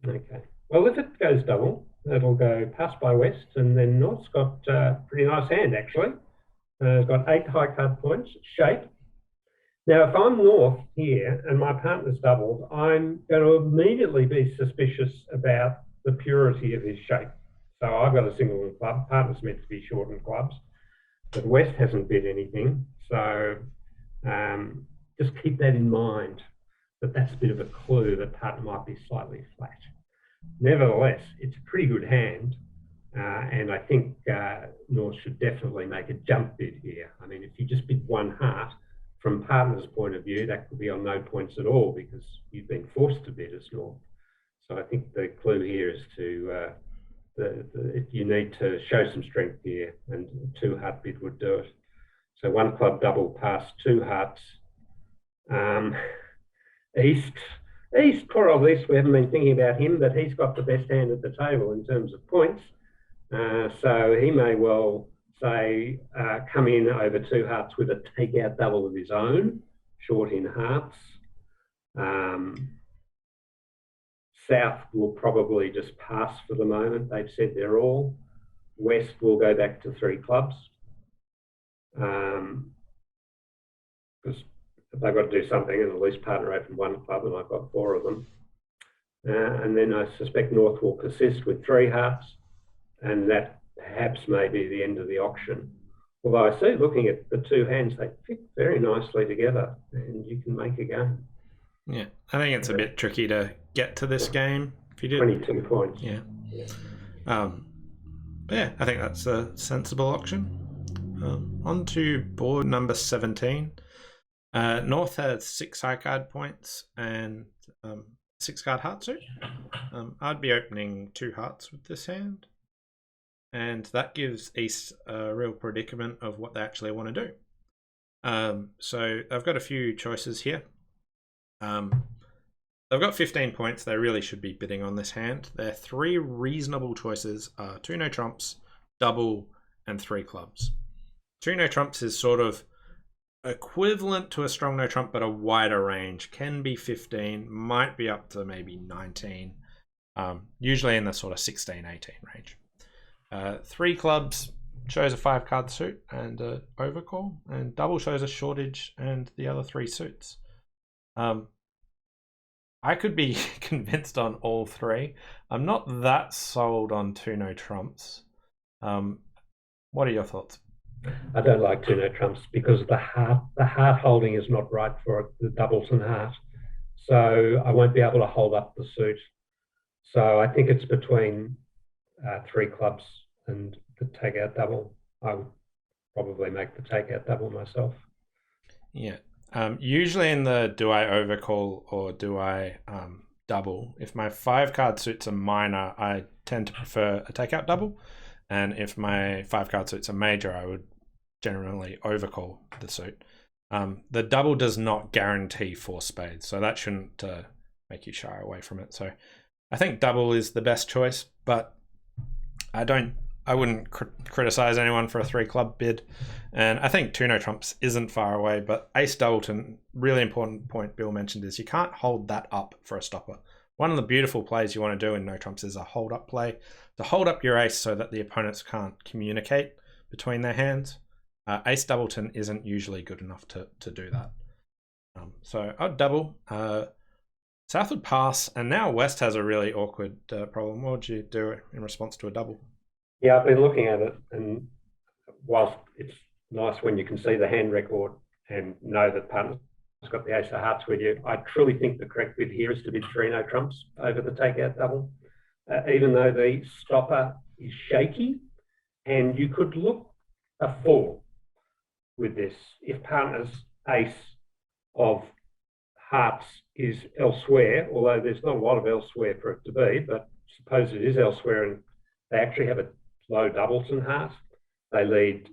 Okay. Well, if it goes double, it'll go pass by West, and then North's got a pretty nice hand, actually. It's got 8 high card points, shape. Now, if I'm North here and my partner's doubled, I'm going to immediately be suspicious about the purity of his shape. So I've got a single in club, partner's meant to be short in clubs, but West hasn't bid anything. So just keep that in mind, that's a bit of a clue that partner might be slightly flat. Nevertheless, it's a pretty good hand, and I think North should definitely make a jump bid here. I mean, if you just bid 1 heart, from partner's point of view, that could be on no points at all because you've been forced to bid as North. So I think the clue here is to you need to show some strength here, and a 2-heart bid would do it. So 1 club double past 2 hearts. East, poor old East, we haven't been thinking about him, but he's got the best hand at the table in terms of points. So he may well say, come in over 2 hearts with a takeout double of his own, short in hearts. South will probably just pass for the moment. They've said they're all. West will go back to 3 clubs. Because they've got to do something, and at least partner opened 1 club and I've got 4 of them. And then I suspect North will persist with 3 hearts, and that perhaps may be the end of the auction. Although I see, looking at the 2 hands, they fit very nicely together and you can make a game. Yeah, I think it's a bit tricky to get to this game. If you did 22 points. Yeah. But yeah, I think that's a sensible auction. On to board number 17. North has 6 high card points and 6 card heart suit. I'd be opening 2 hearts with this hand, and that gives East a real predicament of what they actually want to do. So I've got a few choices here. They've got 15 points. They really should be bidding on this hand. Their 3 reasonable choices are 2 no trumps, double, and 3 clubs. 2 no trumps is sort of equivalent to a strong no trump, but a wider range. Can be 15, might be up to maybe 19, usually in the sort of 16, 18 range. 3 clubs shows a 5 card suit and an overcall, and double shows a shortage and the other 3 suits. I could be convinced on all 3. I'm not that sold on 2 no trumps. What are your thoughts? I don't like 2 no trumps because the heart holding is not right for the doubleton heart. So I won't be able to hold up the suit. So I think it's between 3 clubs and the takeout double. I would probably make the takeout double myself. Yeah. Usually in the do I overcall or do I double. If my 5-card suits are minor, I tend to prefer a takeout double. And if my 5-card suits are major, I would generally overcall the suit. The double does not guarantee 4 spades, so that shouldn't make you shy away from it. So I think double is the best choice, but I wouldn't criticize anyone for a 3-club bid. And I think 2 no trumps isn't far away, but ace doubleton, really important point Bill mentioned, is you can't hold that up for a stopper. One of the beautiful plays you want to do in no trumps is a hold up play, to hold up your ace so that the opponents can't communicate between their hands. Ace doubleton isn't usually good enough to do that. So I'd double. South would pass, and now West has a really awkward problem. What would you do in response to a double? Yeah, I've been looking at it, and whilst it's nice when you can see the hand record and know that partner's got the ace of hearts with you, I truly think the correct bid here is to bid 3 no trumps over the takeout double, even though the stopper is shaky, and you could look a 4 with this if partner's ace of hearts is elsewhere, although there's not a lot of elsewhere for it to be, but suppose it is elsewhere and they actually have a low doubleton heart. They lead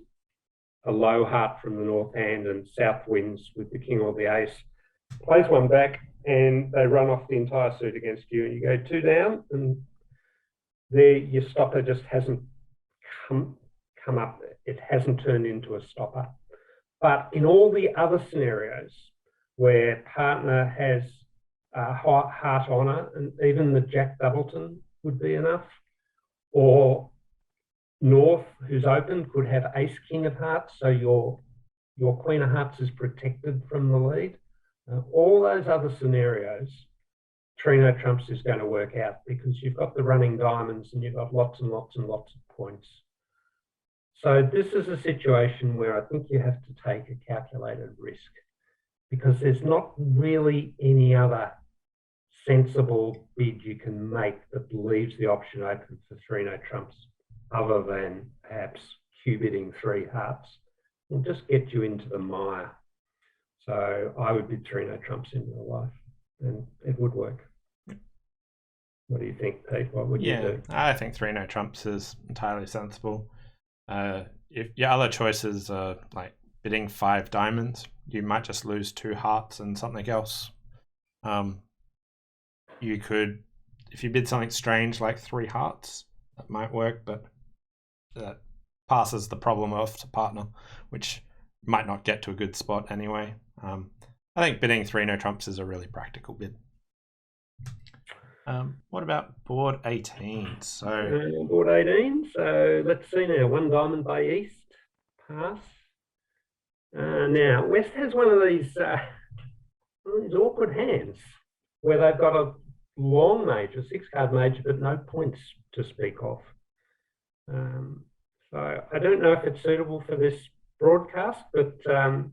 a low heart from the north hand and south wins with the king or the ace. Plays one back and they run off the entire suit against you, and you go 2 down, and there your stopper just hasn't come up. It hasn't turned into a stopper. But in all the other scenarios where partner has a heart honor, and even the jack doubleton would be enough, or North, who's open, could have ace king of hearts, so your queen of hearts is protected from the lead. All those other scenarios, 3 no trumps is going to work out because you've got the running diamonds and you've got lots and lots and lots of points. So this is a situation where I think you have to take a calculated risk, because there's not really any other sensible bid you can make that leaves the option open for 3 no trumps, other than perhaps Q-bidding 3 hearts. Will just get you into the mire. So I would bid 3 no trumps in real life, and it would work. What do you think, Pete? What would you do? I think 3 no trumps is entirely sensible. If your other choices are like bidding 5 diamonds, you might just lose 2 hearts and something else. You could, if you bid something strange like 3 hearts, that might work, but that passes the problem off to partner, which might not get to a good spot anyway. I think bidding 3 no trumps is a really practical bid. What about board 18? Board 18. So let's see now. 1 diamond by East. Pass. Now, West has one of these awkward hands where they've got a long major, 6-card major, but no points to speak of. So I don't know if it's suitable for this broadcast, but a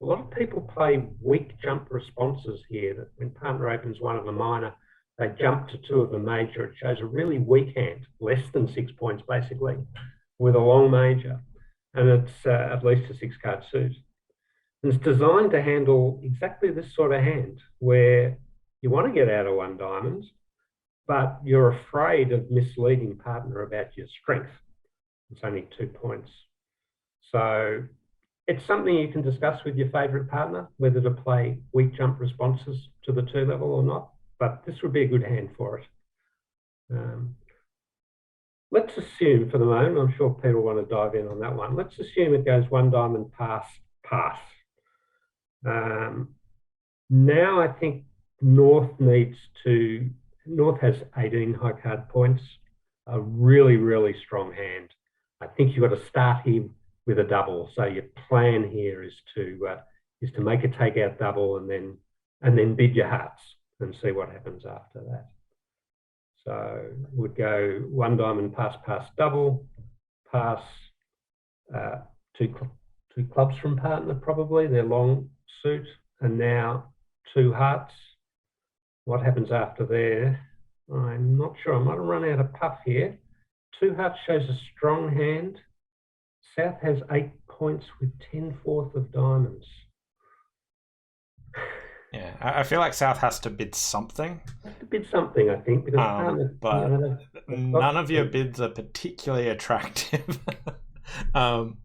lot of people play weak jump responses here, that when partner opens one of the minor, they jump to 2 of the major. It shows a really weak hand, less than 6 points basically, with a long major, and it's at least a 6-card suit. And it's designed to handle exactly this sort of hand where you want to get out of 1 diamond, but you're afraid of misleading partner about your strength. It's only 2 points. So it's something you can discuss with your favourite partner, whether to play weak jump responses to the 2 level or not, but this would be a good hand for it. Let's assume for the moment, I'm sure Peter will want to dive in on that one. Let's assume it goes 1 diamond pass, pass. Now I think North has 18 high card points, a really, really strong hand. I think you've got to start here with a double. So your plan here is to make a takeout double and then bid your hearts and see what happens after that. So would go 1 diamond pass, pass, double, pass, 2 clubs from partner probably, their long suit, and now 2 hearts. What happens after there? I'm not sure. I might have run out of puff here. 2 hearts shows a strong hand. South has 8 points with 10/4 of diamonds. Yeah, I feel like South has to bid something, That's a bit something, I think, because partner, but they've got none of your bids are particularly attractive. um,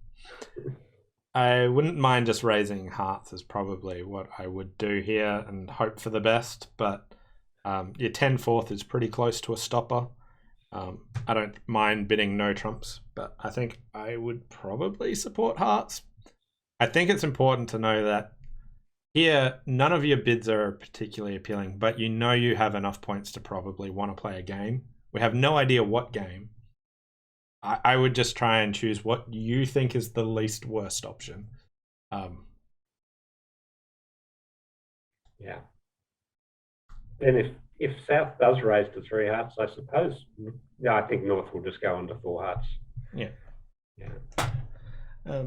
I wouldn't mind just raising hearts is probably what I would do here and hope for the best, but your 10-4 is pretty close to a stopper. I don't mind bidding no trumps, but I think I would probably support hearts. I think it's important to know that here, none of your bids are particularly appealing, but you know you have enough points to probably want to play a game. We have no idea what game. I would just try and choose what you think is the least worst option. Yeah. And if South does raise to 3 hearts, I suppose, I think North will just go on to 4 hearts. Yeah. Yeah.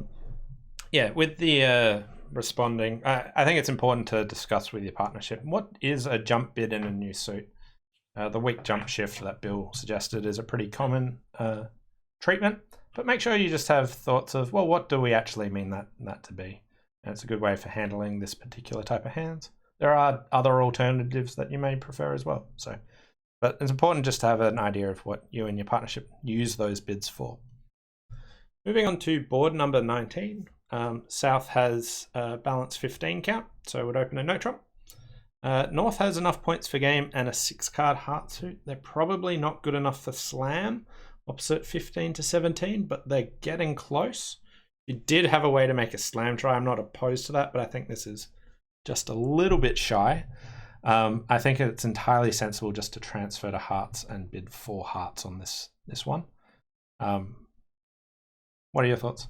Yeah, with the responding, I think it's important to discuss with your partnership what is a jump bid in a new suit. The weak jump shift that Bill suggested is a pretty common treatment, but make sure you just have thoughts of, well, what do we actually mean that to be? And it's a good way for handling this particular type of hands. There are other alternatives that you may prefer as well. But it's important just to have an idea of what you and your partnership use those bids for. Moving on to board number 19. South has a balance 15 count, so it would open a no trump. North has enough points for game and a 6-card heart suit. They're probably not good enough for slam, opposite 15 to 17, but they're getting close. You did have a way to make a slam try. I'm not opposed to that, but I think this is just a little bit shy. I think it's entirely sensible just to transfer to hearts and bid 4 hearts on this one. What are your thoughts?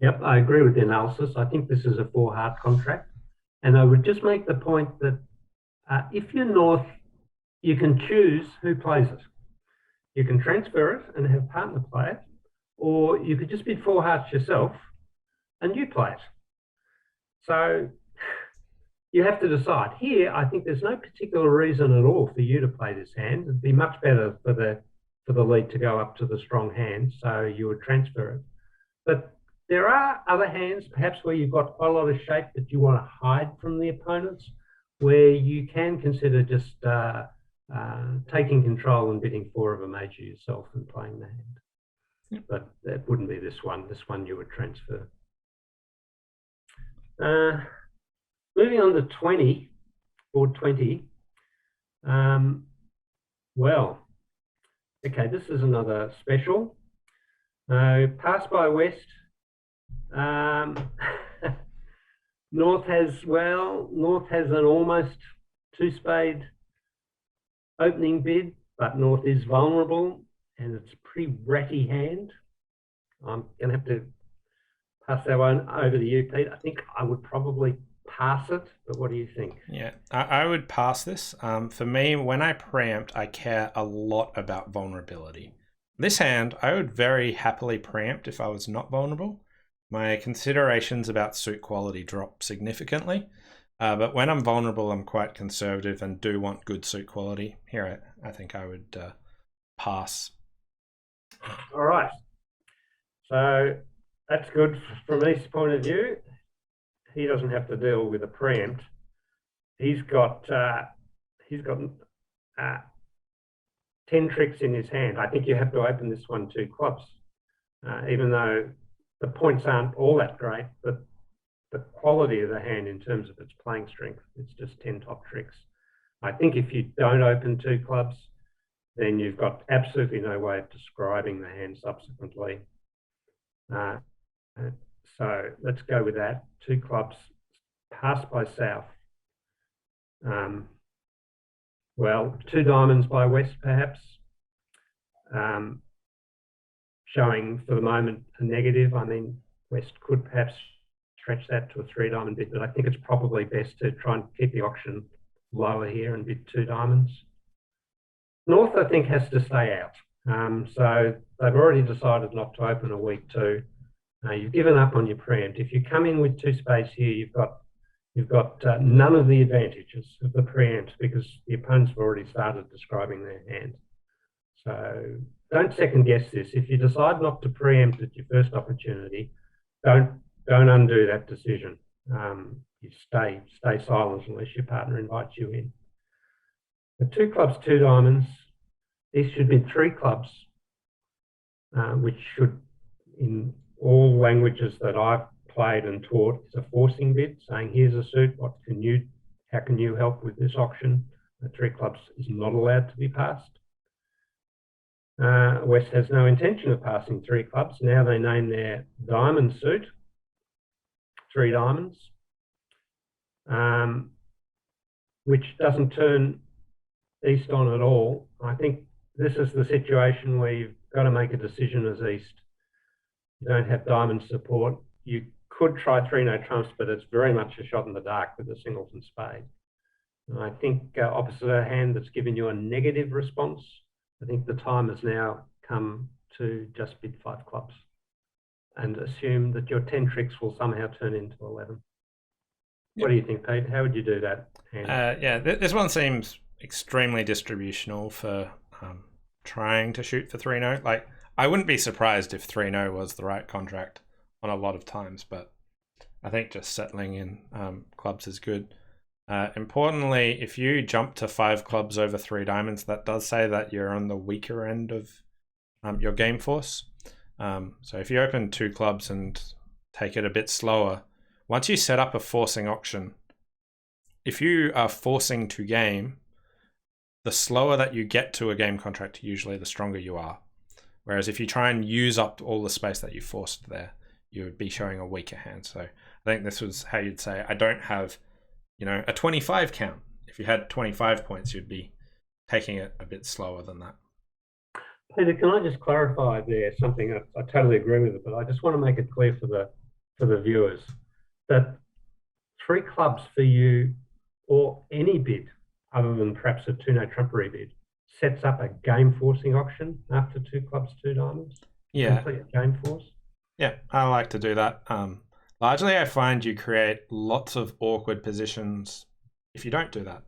Yep, I agree with the analysis. I think this is a 4-heart contract. And I would just make the point that if you're North, you can choose who plays it. You can transfer it and have partner play it, or you could just bid 4 hearts yourself and you play it. So you have to decide. Here, I think there's no particular reason at all for you to play this hand. It'd be much better for the lead to go up to the strong hand, so you would transfer it. But there are other hands, perhaps where you've got quite a lot of shape that you want to hide from the opponents, where you can consider just taking control and bidding 4 of a major yourself and playing the hand. Yep. But that wouldn't be this one. This one you would transfer. Moving on to 20, board 20. Well, okay, this is another special. Pass by West. North has an almost 2-spade opening bid, but North is vulnerable and it's a pretty ratty hand. I'm going to have to pass that one over to you, Pete. I think I would probably pass it, but what do you think? Yeah, I would pass this. For me, when I preempt, I care a lot about vulnerability. This hand, I would very happily preempt if I was not vulnerable. My considerations about suit quality drop significantly, but when I'm vulnerable, I'm quite conservative and do want good suit quality. Here, I think I would pass. All right. So that's good from East's point of view. He doesn't have to deal with a preempt. He's got 10 tricks in his hand. I think you have to open this one 2 clubs, even though the points aren't all that great, but the quality of the hand in terms of its playing strength, it's just 10 top tricks. I think if you don't open 2 clubs, then you've got absolutely no way of describing the hand subsequently. So let's go with that. 2 clubs, pass by South. Well, 2 diamonds by West, perhaps. Showing for the moment a negative. I mean, West could perhaps stretch that to a 3-diamond bid, but I think it's probably best to try and keep the auction lower here and bid 2 diamonds. North, I think, has to stay out. So they've already decided not to open a week 2. You've given up on your preempt. If you come in with 2 spades here, you've got none of the advantages of the preempt because the opponents have already started describing their hand. So don't second guess this. If you decide not to preempt at your first opportunity, don't undo that decision. you stay silent unless your partner invites you in. The 2 clubs, 2 diamonds, these should be 3 clubs, which should, in all languages that I've played and taught, is a forcing bid, saying here's a suit, how can you help with this auction? The 3 clubs is not allowed to be passed. West has no intention of passing 3 clubs. Now they name their diamond suit, 3 diamonds, which doesn't turn East on at all. I think this is the situation where you've got to make a decision as East. You don't have diamond support. You could try 3 no trumps, but it's very much a shot in the dark with the singles and spade. And I think opposite a hand that's given you a negative response, I think the time has now come to just bid 5 clubs and assume that your 10 tricks will somehow turn into 11. What do you think, Pete? How would you do that? Yeah, this one seems extremely distributional for trying to shoot for 3-0. Like, I wouldn't be surprised if 3-0 was the right contract on a lot of times, but I think just settling in clubs is good. Importantly, if you jump to 5 clubs over 3 diamonds, that does say that you're on the weaker end of your game force. So if you open 2 clubs and take it a bit slower, once you set up a forcing auction, if you are forcing to game, the slower that you get to a game contract, usually the stronger you are. Whereas if you try and use up all the space that you forced there, you would be showing a weaker hand. So I think this was how you'd say, I don't have, a 25 count. If you had 25 points, you'd be taking it a bit slower than that. Peter, can I just clarify there something? I totally agree with it, but I just want to make it clear for the viewers that 3 clubs for you, or any bid other than perhaps a 2 no trumpery bid, sets up a game forcing auction after 2 clubs, 2 diamonds. Yeah. Complete game force. Yeah, I like to do that. Largely, I find you create lots of awkward positions if you don't do that.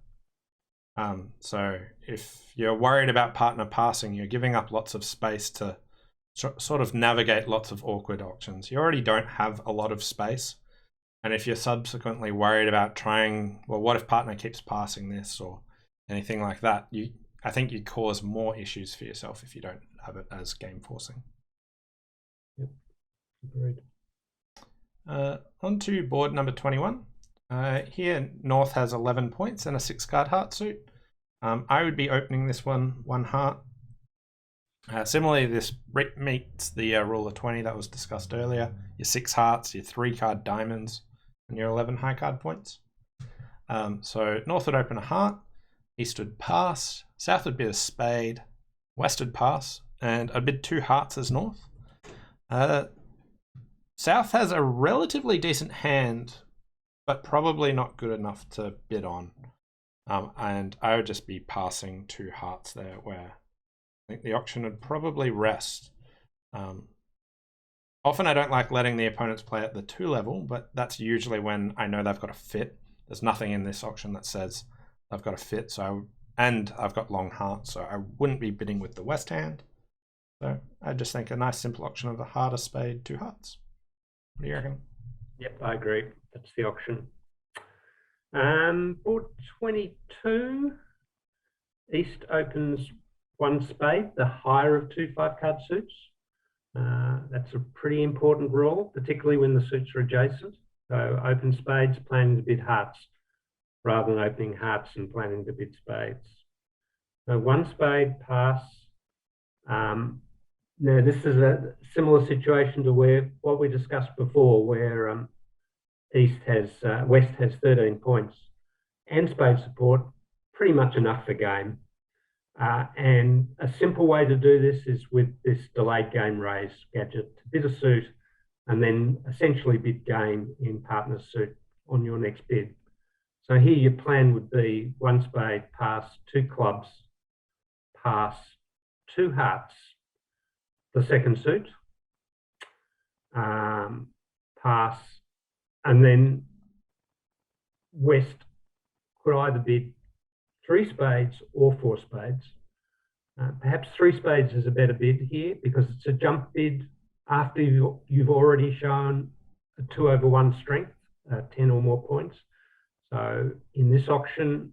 So if you're worried about partner passing, you're giving up lots of space to sort of navigate lots of awkward auctions. You already don't have a lot of space. And if you're subsequently worried about trying, well, what if partner keeps passing this or anything like that, I think you cause more issues for yourself if you don't have it as game forcing. Yep, agreed. On to board number 21. Here, North has 11 points and a 6-card heart suit. I would be opening this one heart. Similarly, this meets the rule of 20 that was discussed earlier. Your 6 hearts, your 3-card diamonds, and your 11 high card points. So North would open a heart, East would pass, South would bid a spade, West would pass, and I'd bid 2 hearts as North. South has a relatively decent hand, but probably not good enough to bid on. And I would just be passing 2 hearts there, where I think the auction would probably rest. Often I don't like letting the opponents play at the 2 level, but that's usually when I know they've got a fit. There's nothing in this auction that says I've got a fit, and I've got long hearts, so I wouldn't be bidding with the West hand. So I just think a nice simple auction of a heart, a spade, 2 hearts. What do you reckon? Yep, I agree. That's the auction. Board 22, East opens 1 spade, the higher of 2 5-card suits. That's a pretty important rule, particularly when the suits are adjacent. So open spades, planning to bid hearts, rather than opening hearts and planning to bid spades. So 1 spade pass. Now this is a similar situation to what we discussed before, where West has 13 points and spade support, pretty much enough for game. And a simple way to do this is with this delayed game raise gadget to bid a suit and then essentially bid game in partner's suit on your next bid. So here your plan would be 1 spade, pass, 2 clubs, pass, 2 hearts, the second suit, pass, and then West could either bid 3 spades or 4 spades. Perhaps 3 spades is a better bid here because it's a jump bid after you've already shown a 2/1 strength 10 or more points. So in this auction,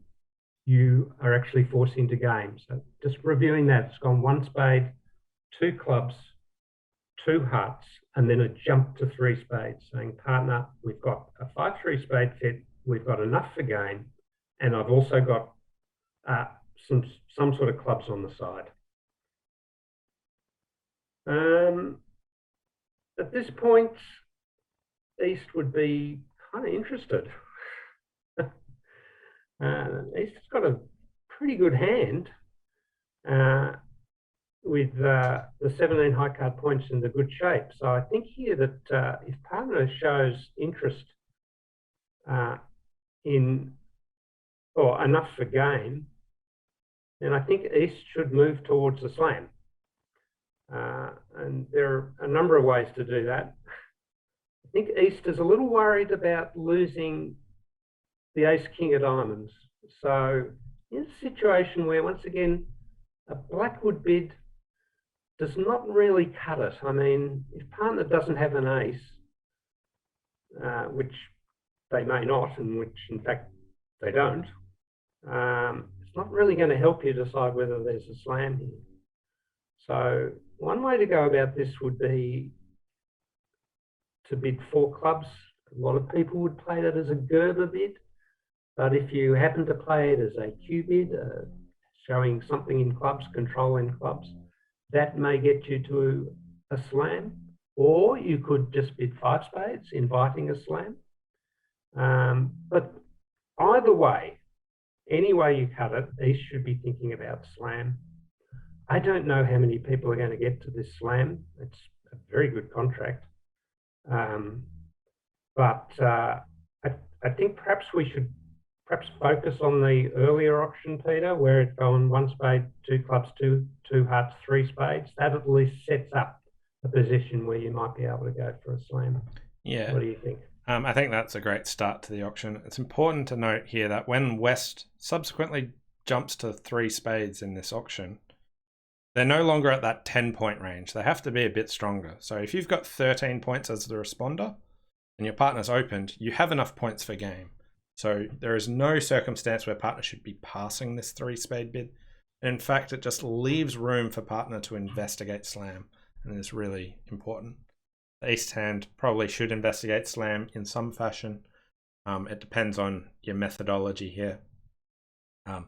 you are actually forced into game. So just reviewing that, it's gone 1 spade, 2 clubs, 2 hearts, and then a jump to 3 spades, saying, partner, we've got a 5-3 spade fit, we've got enough for game, and I've also got some sort of clubs on the side. At this point, East would be kind of interested. East has got a pretty good hand with the 17 high card points in the good shape. So I think here that if partner shows interest in or enough for game, then I think East should move towards the slam. And there are a number of ways to do that. I think East is a little worried about losing the ace king of diamonds. So in a situation where, once again, a black would bid does not really cut it. I mean, if partner doesn't have an ace, which they may not, and which in fact they don't, it's not really going to help you decide whether there's a slam here. So one way to go about this would be to bid 4 clubs. A lot of people would play that as a Gerber bid, but if you happen to play it as a Q bid, showing something in clubs, control in clubs, that may get you to a slam. Or you could just bid 5 spades, inviting a slam. But either way, any way you cut it, East should be thinking about slam. I don't know how many people are going to get to this slam. It's a very good contract. But I think perhaps we should focus on the earlier auction, Peter, where it's gone 1 spade, 2 clubs, 2 hearts, 3 spades. That at least sets up a position where you might be able to go for a slam. Yeah. What do you think? I think that's a great start to the auction. It's important to note here that when West subsequently jumps to 3 spades in this auction, they're no longer at that 10-point range. They have to be a bit stronger. So if you've got 13 points as the responder and your partner's opened, you have enough points for game. So there is no circumstance where partner should be passing this 3 spade bid. And in fact, it just leaves room for partner to investigate slam. And it's really important. The East hand probably should investigate slam in some fashion. It depends on your methodology here. I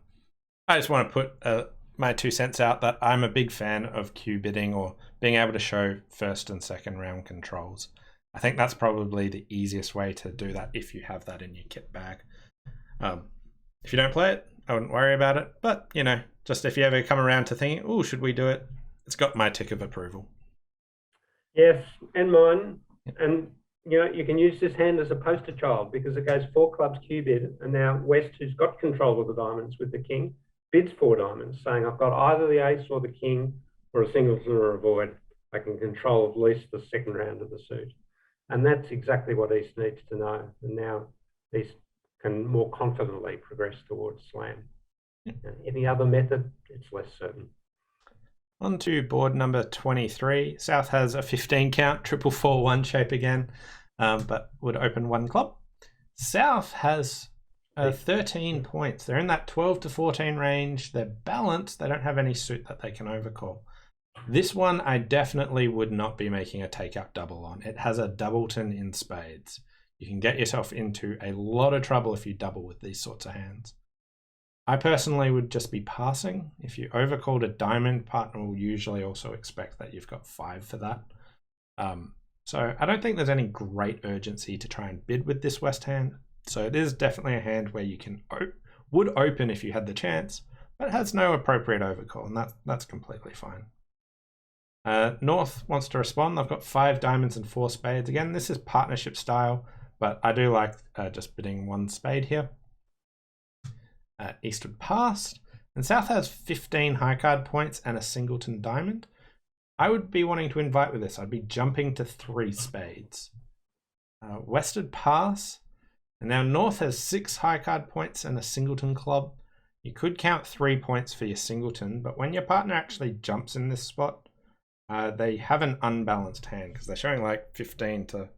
just want to put my 2 cents out that I'm a big fan of Q bidding or being able to show first and second round controls. I think that's probably the easiest way to do that if you have that in your kit bag. If you don't play it, I wouldn't worry about it. But, you know, just if you ever come around to thinking, oh, should we do it? It's got my tick of approval. Yes, and mine. And, you know, you can use this hand as a poster child because it goes 4 clubs Q bid. And now West, who's got control of the diamonds with the king, bids 4 diamonds, saying I've got either the ace or the king or a singleton or a void. I can control at least the second round of the suit. And that's exactly what East needs to know. And now East can more confidently progress towards slam. Any other method, it's less certain. On to board number 23. South has a 15 count, 4-4-1 shape again, but would open 1 club. South has 13 points. They're in that 12 to 14 range. They're balanced. They don't have any suit that they can overcall. This one I definitely would not be making a take-out double on. It has a doubleton in spades. You can get yourself into a lot of trouble if you double with these sorts of hands. I personally would just be passing. If you overcalled a diamond, partner will usually also expect that you've got 5 for that. So I don't think there's any great urgency to try and bid with this West hand. So it is definitely a hand where you can would open if you had the chance, but it has no appropriate overcall, and that's completely fine. North wants to respond. I've got 5 diamonds and 4 spades. Again, this is partnership style, but I do like just bidding 1 spade here. Eastwood passed, and South has 15 high card points and a singleton diamond. I would be wanting to invite with this. I'd be jumping to 3 spades. Westward pass, and now North has 6 high card points and a singleton club. You could count 3 points for your singleton, but when your partner actually jumps in this spot, they have an unbalanced hand because they're showing like 15 to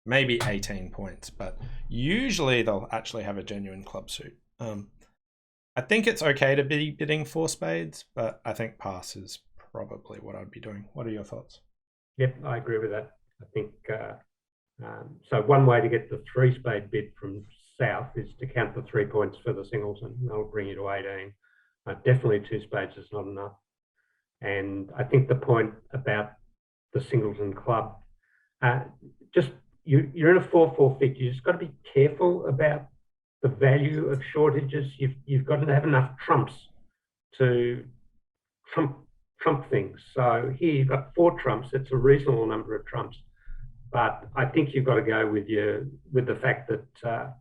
maybe 18 points, but usually they'll actually have a genuine club suit. I think it's okay to be bidding 4 spades, but I think pass is probably what I'd be doing. What are your thoughts? Yep, I agree with that. I think so. One way to get the 3 spade bid from south is to count the 3 points for the singleton. That'll bring you to 18. Definitely 2 spades is not enough. And I think the point about the singleton club, just you're in a 4-4 fit. You just got to be careful about the value of shortages. You've got to have enough trumps to trump things. So here you've got 4 trumps. It's a reasonable number of trumps, but I think you've got to go with the fact that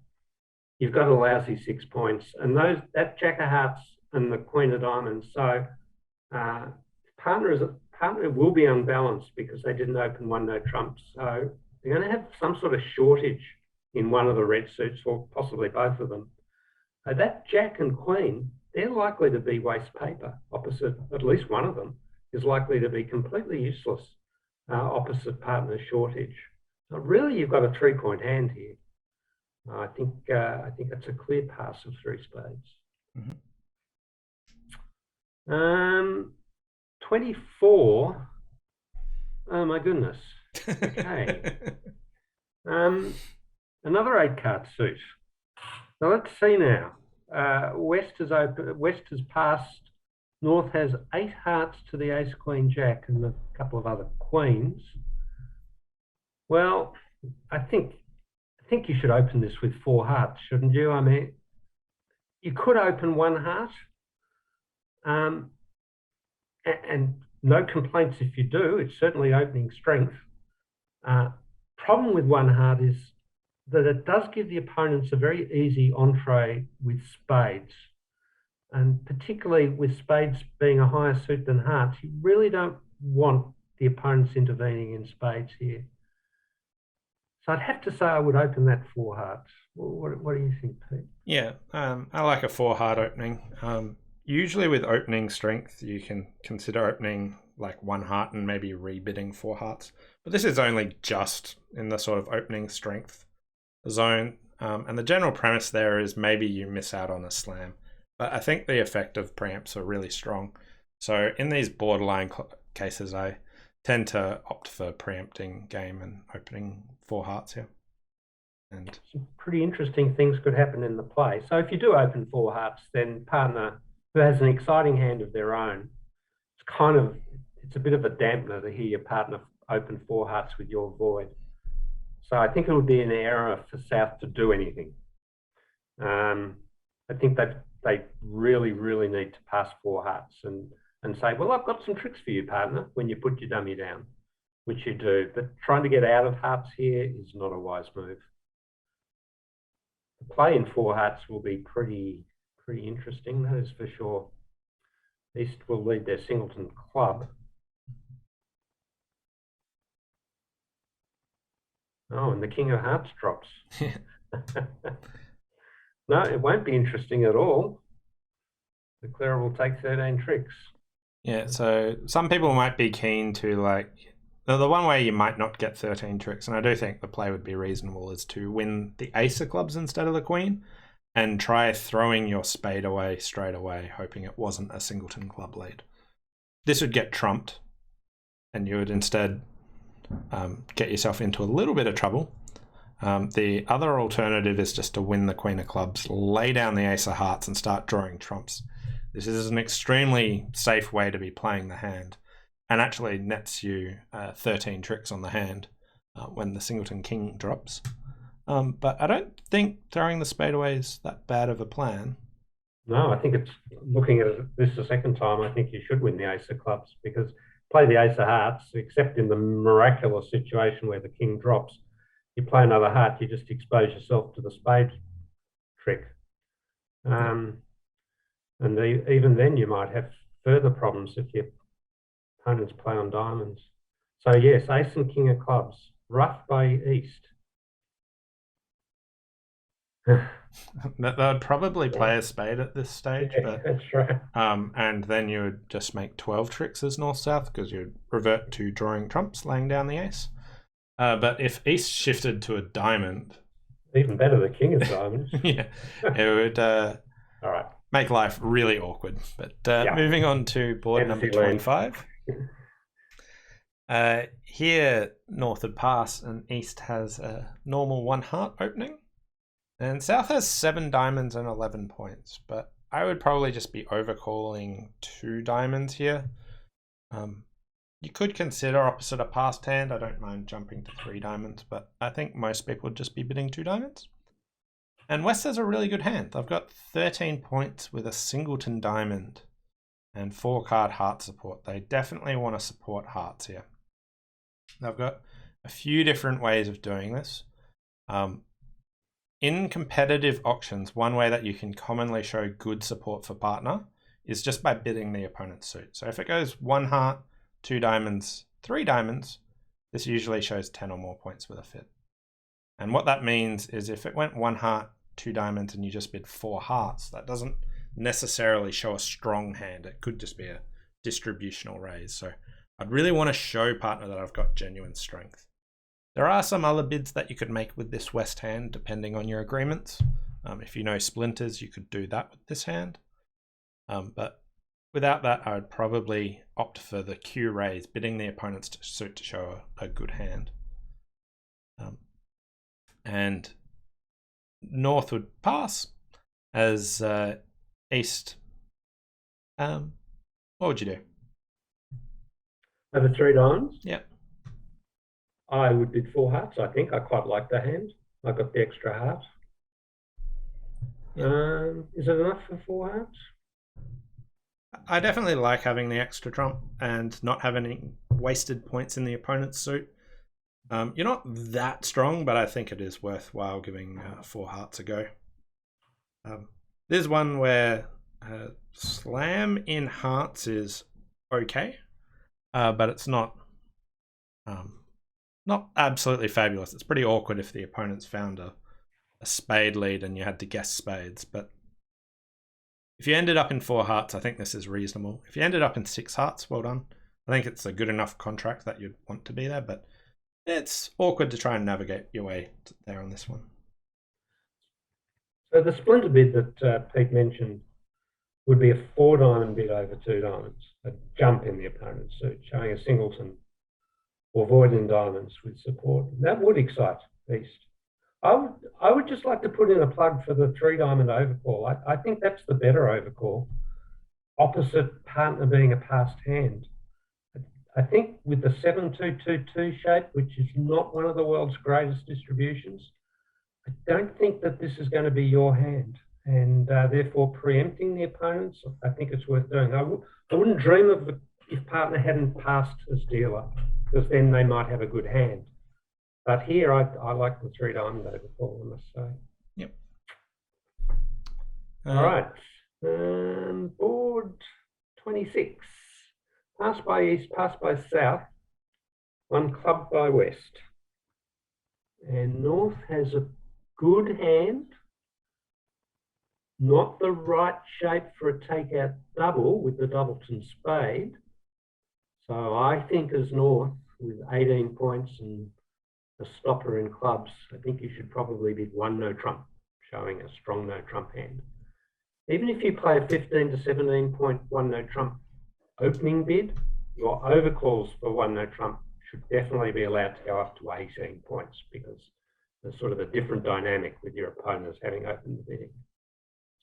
you've got a lousy 6 points, and that Jack of Hearts and the Queen of Diamonds. So partner will be unbalanced because they didn't open 1 no trumps. So they're going to have some sort of shortage in one of the red suits, or possibly both of them. That Jack and Queen, they're likely to be waste paper opposite, at least one of them is likely to be completely useless opposite partner shortage. So really, you've got a 3-point hand here. I think that's a clear pass of 3 spades. Mm-hmm. 24. Oh my goodness. Okay. Another 8-card suit. So let's see now. West has passed. North has 8 hearts to the ace, queen, jack, and a couple of other queens. Well, I think you should open this with 4 hearts, shouldn't you? I mean, you could open 1 heart, and no complaints if you do. It's certainly opening strength. Problem with 1 heart is that it does give the opponents a very easy entree with spades. And particularly with spades being a higher suit than hearts, you really don't want the opponents intervening in spades here. So I'd have to say I would open that 4 hearts. What do you think, Pete? Yeah, I like a 4 heart opening. Usually with opening strength, you can consider opening like 1 heart and maybe rebidding 4 hearts. But this is only just in the sort of opening strength zone. And the general premise there is maybe you miss out on a slam. But I think the effect of preamps are really strong. So in these borderline cases, I tend to opt for preempting game and opening 4 hearts here. And some pretty interesting things could happen in the play. So if you do open 4 hearts, then partner who has an exciting hand of their own, it's a bit of a dampener to hear your partner open 4 hearts with your void. So I think it would be an error for South to do anything. I think that they really, really need to pass 4 hearts and say, well, I've got some tricks for you, partner, when you put your dummy down, which you do. But trying to get out of hearts here is not a wise move. The play in 4 hearts will be pretty interesting, that is for sure. East will lead their singleton club. Oh, and the king of hearts drops. No, it won't be interesting at all. The clearer will take 13 tricks. Yeah, so some people might be keen to the one way you might not get 13 tricks, and I do think the play would be reasonable, is to win the ace of clubs instead of the queen and try throwing your spade away straight away, hoping it wasn't a singleton club lead. This would get trumped, and you would instead get yourself into a little bit of trouble. The other alternative is just to win the queen of clubs, lay down the ace of hearts, and start drawing trumps. This is an extremely safe way to be playing the hand, and actually nets you 13 tricks on the hand when the singleton king drops. But I don't think throwing the spade away is that bad of a plan. No, I think it's looking at this the second time. I think you should win the ace of clubs, because play the ace of hearts, except in the miraculous situation where the king drops. You play another heart, you just expose yourself to the spade trick. And even then you might have further problems if your opponents play on diamonds. So yes, ace and king of clubs, rough by East. They would probably play a spade at this stage, but that's right. And then you would just make 12 tricks as north-south, because you'd revert to drawing trumps, laying down the ace. But if East shifted to a diamond, Even better, the king of diamonds. yeah, it would All right. make life really awkward. But Yeah. moving on to board number Fantasy land. 25. Here, North would pass, and East has a normal 1 heart opening. And South has 7 diamonds and 11 points, but I would probably just be overcalling 2 diamonds here. You could consider opposite a passed hand. I don't mind jumping to 3 diamonds, but I think most people would just be bidding 2 diamonds. And West has a really good hand. I've got 13 points with a singleton diamond and 4 card heart support. They definitely want to support hearts here. I've got a few different ways of doing this. In competitive auctions, one way that you can commonly show good support for partner is just by bidding the opponent's suit. So if it goes 1 heart, 2 diamonds, 3 diamonds, this usually shows 10 or more points with a fit. And what that means is if it went 1 heart, 2 diamonds, and you just bid 4 hearts, that doesn't necessarily show a strong hand. It could just be a distributional raise. So I'd really want to show partner that I've got genuine strength. There are some other bids that you could make with this West hand, depending on your agreements. If you know splinters, you could do that with this hand. But without that, I would probably opt for the Q raise, bidding the opponent's suit to show a good hand. And North would pass as East. What would you do? Over 3 diamonds? Yeah. I would bid 4 hearts, I think. I quite like the hand. I got the extra heart. Yeah. Is it enough for 4 hearts? I definitely like having the extra trump and not having any wasted points in the opponent's suit. You're not that strong, but I think it is worthwhile giving 4 hearts a go. There's one where slam in hearts is okay, but it's not absolutely fabulous. It's pretty awkward if the opponent's found a spade lead and you had to guess spades. But if you ended up in 4 hearts, I think this is reasonable. If you ended up in 6 hearts, well done. I think it's a good enough contract that you'd want to be there, but it's awkward to try and navigate your way there on this one. So the splinter bid that Pete mentioned would be a 4 diamond bid over 2 diamonds, a jump in the opponent's suit, showing a singleton or void in diamonds with support. That would excite East. I would just like to put in a plug for the 3 diamond overcall. I think that's the better overcall, opposite partner being a passed hand. I think with the 7-2-2-2 shape, which is not one of the world's greatest distributions, I don't think that this is going to be your hand, and therefore preempting the opponents, I think it's worth doing. I wouldn't dream of if partner hadn't passed as dealer, because then they might have a good hand. But here, I like the 3 diamond overcall, I must say. Yep. All right. Board 26. Pass by East, pass by South, 1 club by West. And North has a good hand, not the right shape for a takeout double with the doubleton spade. So I think as North, with 18 points and a stopper in clubs, I think you should probably bid 1 no trump, showing a strong no trump hand. Even if you play a 15 to 17 point 1 no trump opening bid, your overcalls for 1 no trump should definitely be allowed to go up to 18 points, because there's sort of a different dynamic with your opponents having opened the bidding.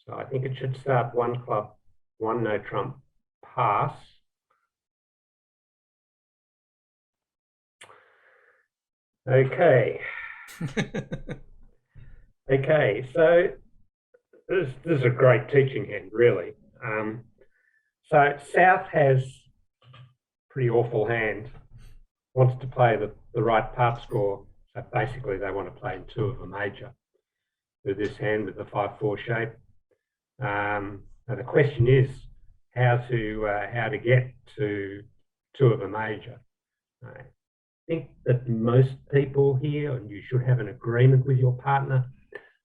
So I think it should start 1 club, 1 no trump, pass. Okay. Okay, so this is a great teaching hand, really. So South has pretty awful hand, wants to play the right part score. So basically they want to play in 2 of a major with this hand with the 5-4 shape. Now the question is how to get to 2 of a major. I think that most people here, and you should have an agreement with your partner,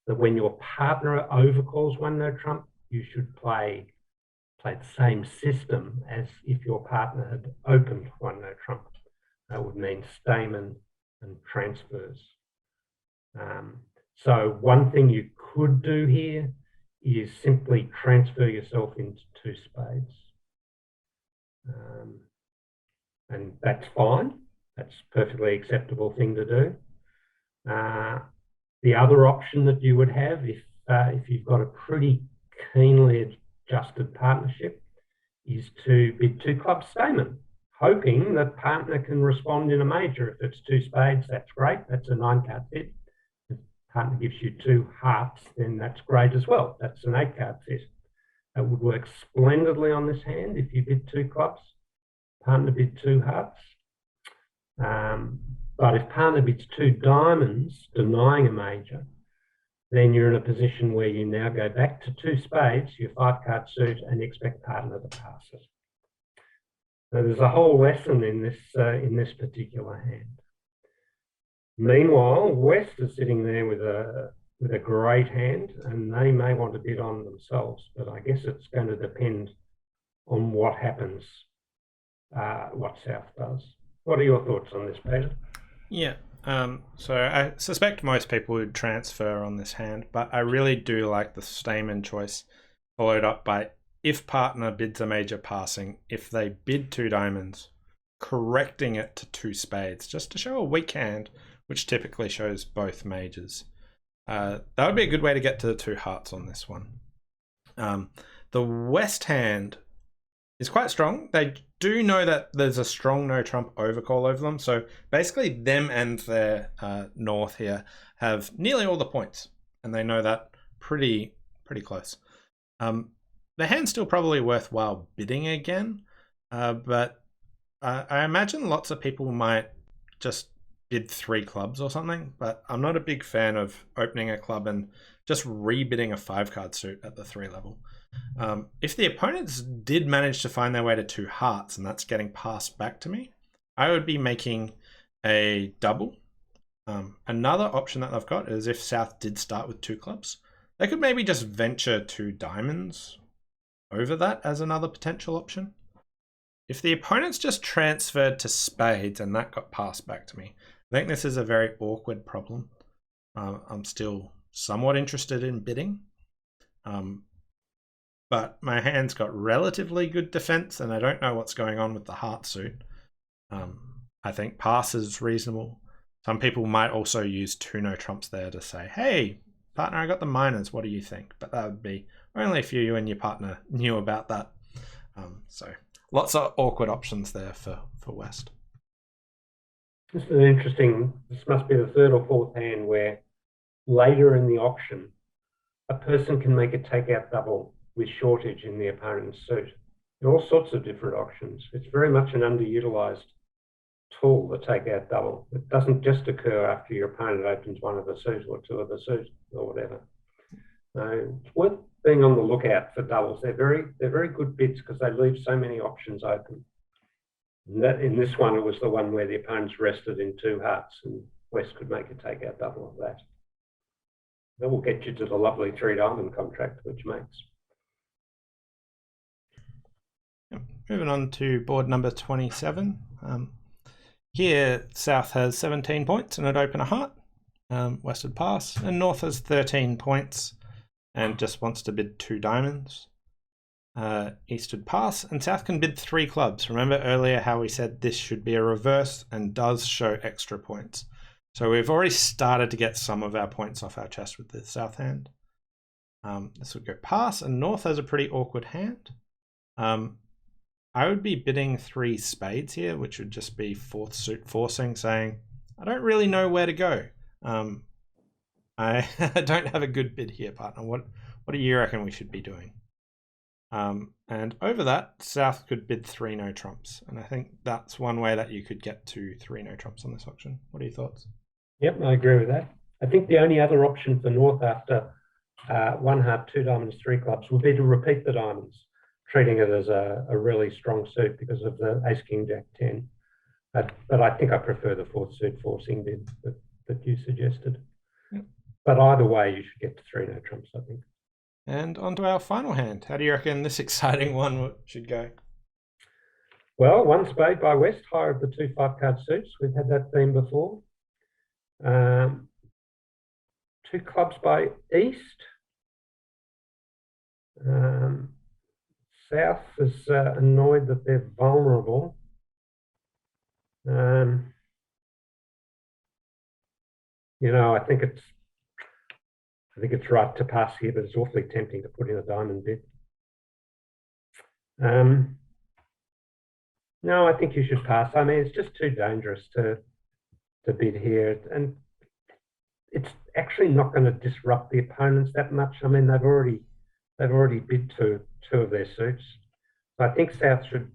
that when your partner overcalls 1 no trump, you should play the same system as if your partner had opened 1 no trump. That would mean Stamen and transfers. So one thing you could do here is simply transfer yourself into two spades. And that's fine. That's a perfectly acceptable thing to do. The other option that you would have if you've got a pretty keenly adjusted partnership is to bid two clubs stamen, hoping that partner can respond in a major. If it's two spades, that's great. That's a 9-card fit. If partner gives you two hearts, then that's great as well. That's an 8-card fit. That would work splendidly on this hand if you bid two clubs. Partner bid two hearts. But if partner bids two diamonds, denying a major, then you're in a position where you now go back to two spades, your 5-card suit, and expect partner to pass it. So there's a whole lesson in this particular hand. Meanwhile, West is sitting there with a great hand, and they may want to bid on themselves, but I guess it's going to depend on what happens, what South does. What are your thoughts on this, Peter? Yeah, so I suspect most people would transfer on this hand, but I really do like the stamen choice, followed up by if partner bids a major passing, if they bid two diamonds, correcting it to two spades, just to show a weak hand, which typically shows both majors. That would be a good way to get to the two hearts on this one. The West hand is quite strong. They do know that there's a strong no trump overcall over them. So basically them and their North here have nearly all the points, and they know that pretty close. The hand's still probably worthwhile bidding again, but I imagine lots of people might just bid 3 clubs or something, but I'm not a big fan of opening a club and just rebidding a 5-card suit at the 3 level. If the opponents did manage to find their way to 2 hearts and that's getting passed back to me, I would be making a double. Another option that I've got is if South did start with 2 clubs, they could maybe just venture 2 diamonds over that as another potential option. If the opponents just transferred to spades and that got passed back to me, I think this is a very awkward problem. I'm still somewhat interested in bidding. But my hand's got relatively good defense, and I don't know what's going on with the heart suit. I think pass is reasonable. Some people might also use 2 no trumps there to say, hey, partner, I got the minors, what do you think? But that would be only if you and your partner knew about that. So lots of awkward options there for West. This is interesting. This must be the 3rd or 4th hand where later in the auction, a person can make a takeout double with shortage in the opponent's suit. There are all sorts of different auctions. It's very much an underutilized tool, the takeout double. It doesn't just occur after your opponent opens 1 of the suit or 2 of the suit or whatever. So it's worth being on the lookout for doubles. They're very good bits because they leave so many options open. And that, in this one, it was the one where the opponents rested in 2 hearts and West could make a takeout double of that. That will get you to the lovely 3 diamond contract, which makes. Moving on to board number 27. Here, South has 17 points and would open a heart. West would pass, and North has 13 points and just wants to bid 2 diamonds. East would pass, and South can bid 3 clubs. Remember earlier how we said this should be a reverse and does show extra points. So we've already started to get some of our points off our chest with the South hand. This would go pass, and North has a pretty awkward hand. I would be bidding 3 spades here, which would just be 4th suit forcing, saying, I don't really know where to go. I don't have a good bid here, partner. What do you reckon we should be doing? And over that, South could bid 3 no trumps. And I think that's one way that you could get to 3 no trumps on this auction. What are your thoughts? Yep, I agree with that. I think the only other option for North after 1 heart, 2 diamonds, 3 clubs would be to repeat the diamonds, treating it as a really strong suit because of the ace, king, jack, 10. But I think I prefer the 4th suit forcing bid that you suggested. Yep. But either way, you should get to 3 no trumps, I think. And on to our final hand. How do you reckon this exciting one should go? Well, 1 spade by West, higher of the 2 5-card suits. We've had that theme before. 2 clubs by East. South is annoyed that they're vulnerable. I think it's right to pass here, but it's awfully tempting to put in a diamond bid. No, I think you should pass. I mean, it's just too dangerous to bid here, and it's actually not going to disrupt the opponents that much. I mean, they've already bid two of their suits. So I think South should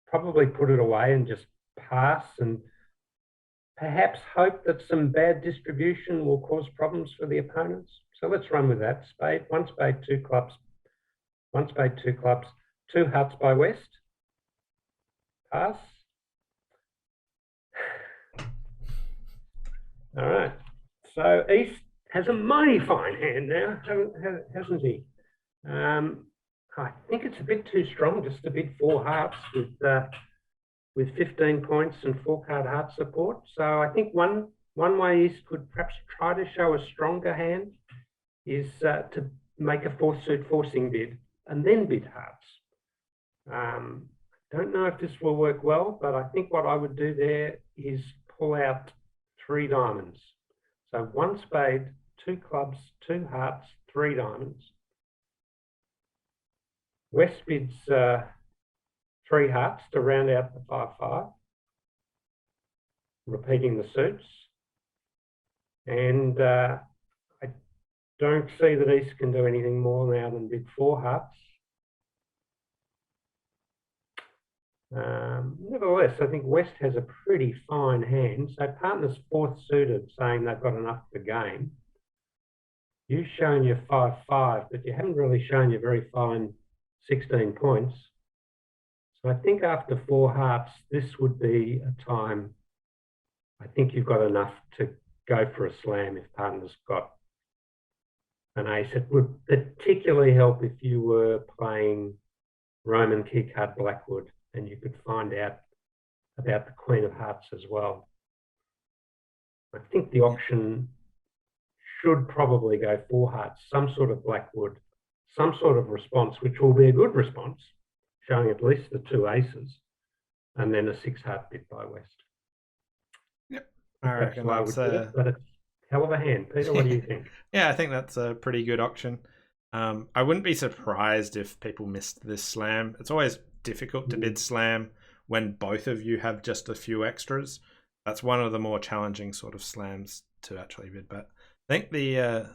probably put it away and just pass, and perhaps hope that some bad distribution will cause problems for the opponents. So let's run with that. Spade, 1 spade, 2 clubs. 1 spade, 2 clubs. 2 hearts by West. Pass. All right. So East has a mighty fine hand now, hasn't he? I think it's a bit too strong just to bid 4 hearts with 15 points and 4-card heart support. So I think one way East could perhaps try to show a stronger hand is to make a 4th suit forcing bid and then bid hearts. Don't know if this will work well, but I think what I would do there is pull out 3 diamonds. So 1 spade, 2 clubs, 2 hearts, 3 diamonds. West bids 3 hearts to round out the 5-5, repeating the suits. And I don't see that East can do anything more now than bid 4 hearts. Nevertheless, I think West has a pretty fine hand. So partner's 4th suited, saying they've got enough for game. You've shown your 5-5, but you haven't really shown your very fine 16 points. So I think after 4 hearts, this would be a time. I think you've got enough to go for a slam if partner's got an ace. It would particularly help if you were playing Roman key card Blackwood and you could find out about the Queen of Hearts as well. I think the auction should probably go 4 hearts, some sort of Blackwood, some sort of response, which will be a good response, showing at least the 2 aces, and then a 6-heart bid by West. Yep, I reckon that's but it's a hell of a hand. Peter, what do you think? Yeah, I think that's a pretty good auction. I wouldn't be surprised if people missed this slam. It's always difficult to bid slam when both of you have just a few extras. That's one of the more challenging sort of slams to actually bid, but I think the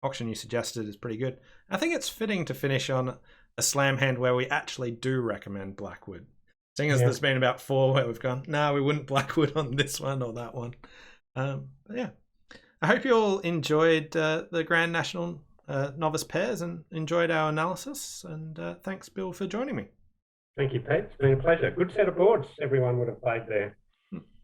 auction you suggested is pretty good. I think it's fitting to finish on a slam hand where we actually do recommend Blackwood. Seeing as there's been about 4 where we've gone, no, we wouldn't Blackwood on this one or that one. But yeah, I hope you all enjoyed the Grand National Novice Pairs and enjoyed our analysis. And thanks, Bill, for joining me. Thank you, Pete. It's been a pleasure. Good set of boards everyone would have played there.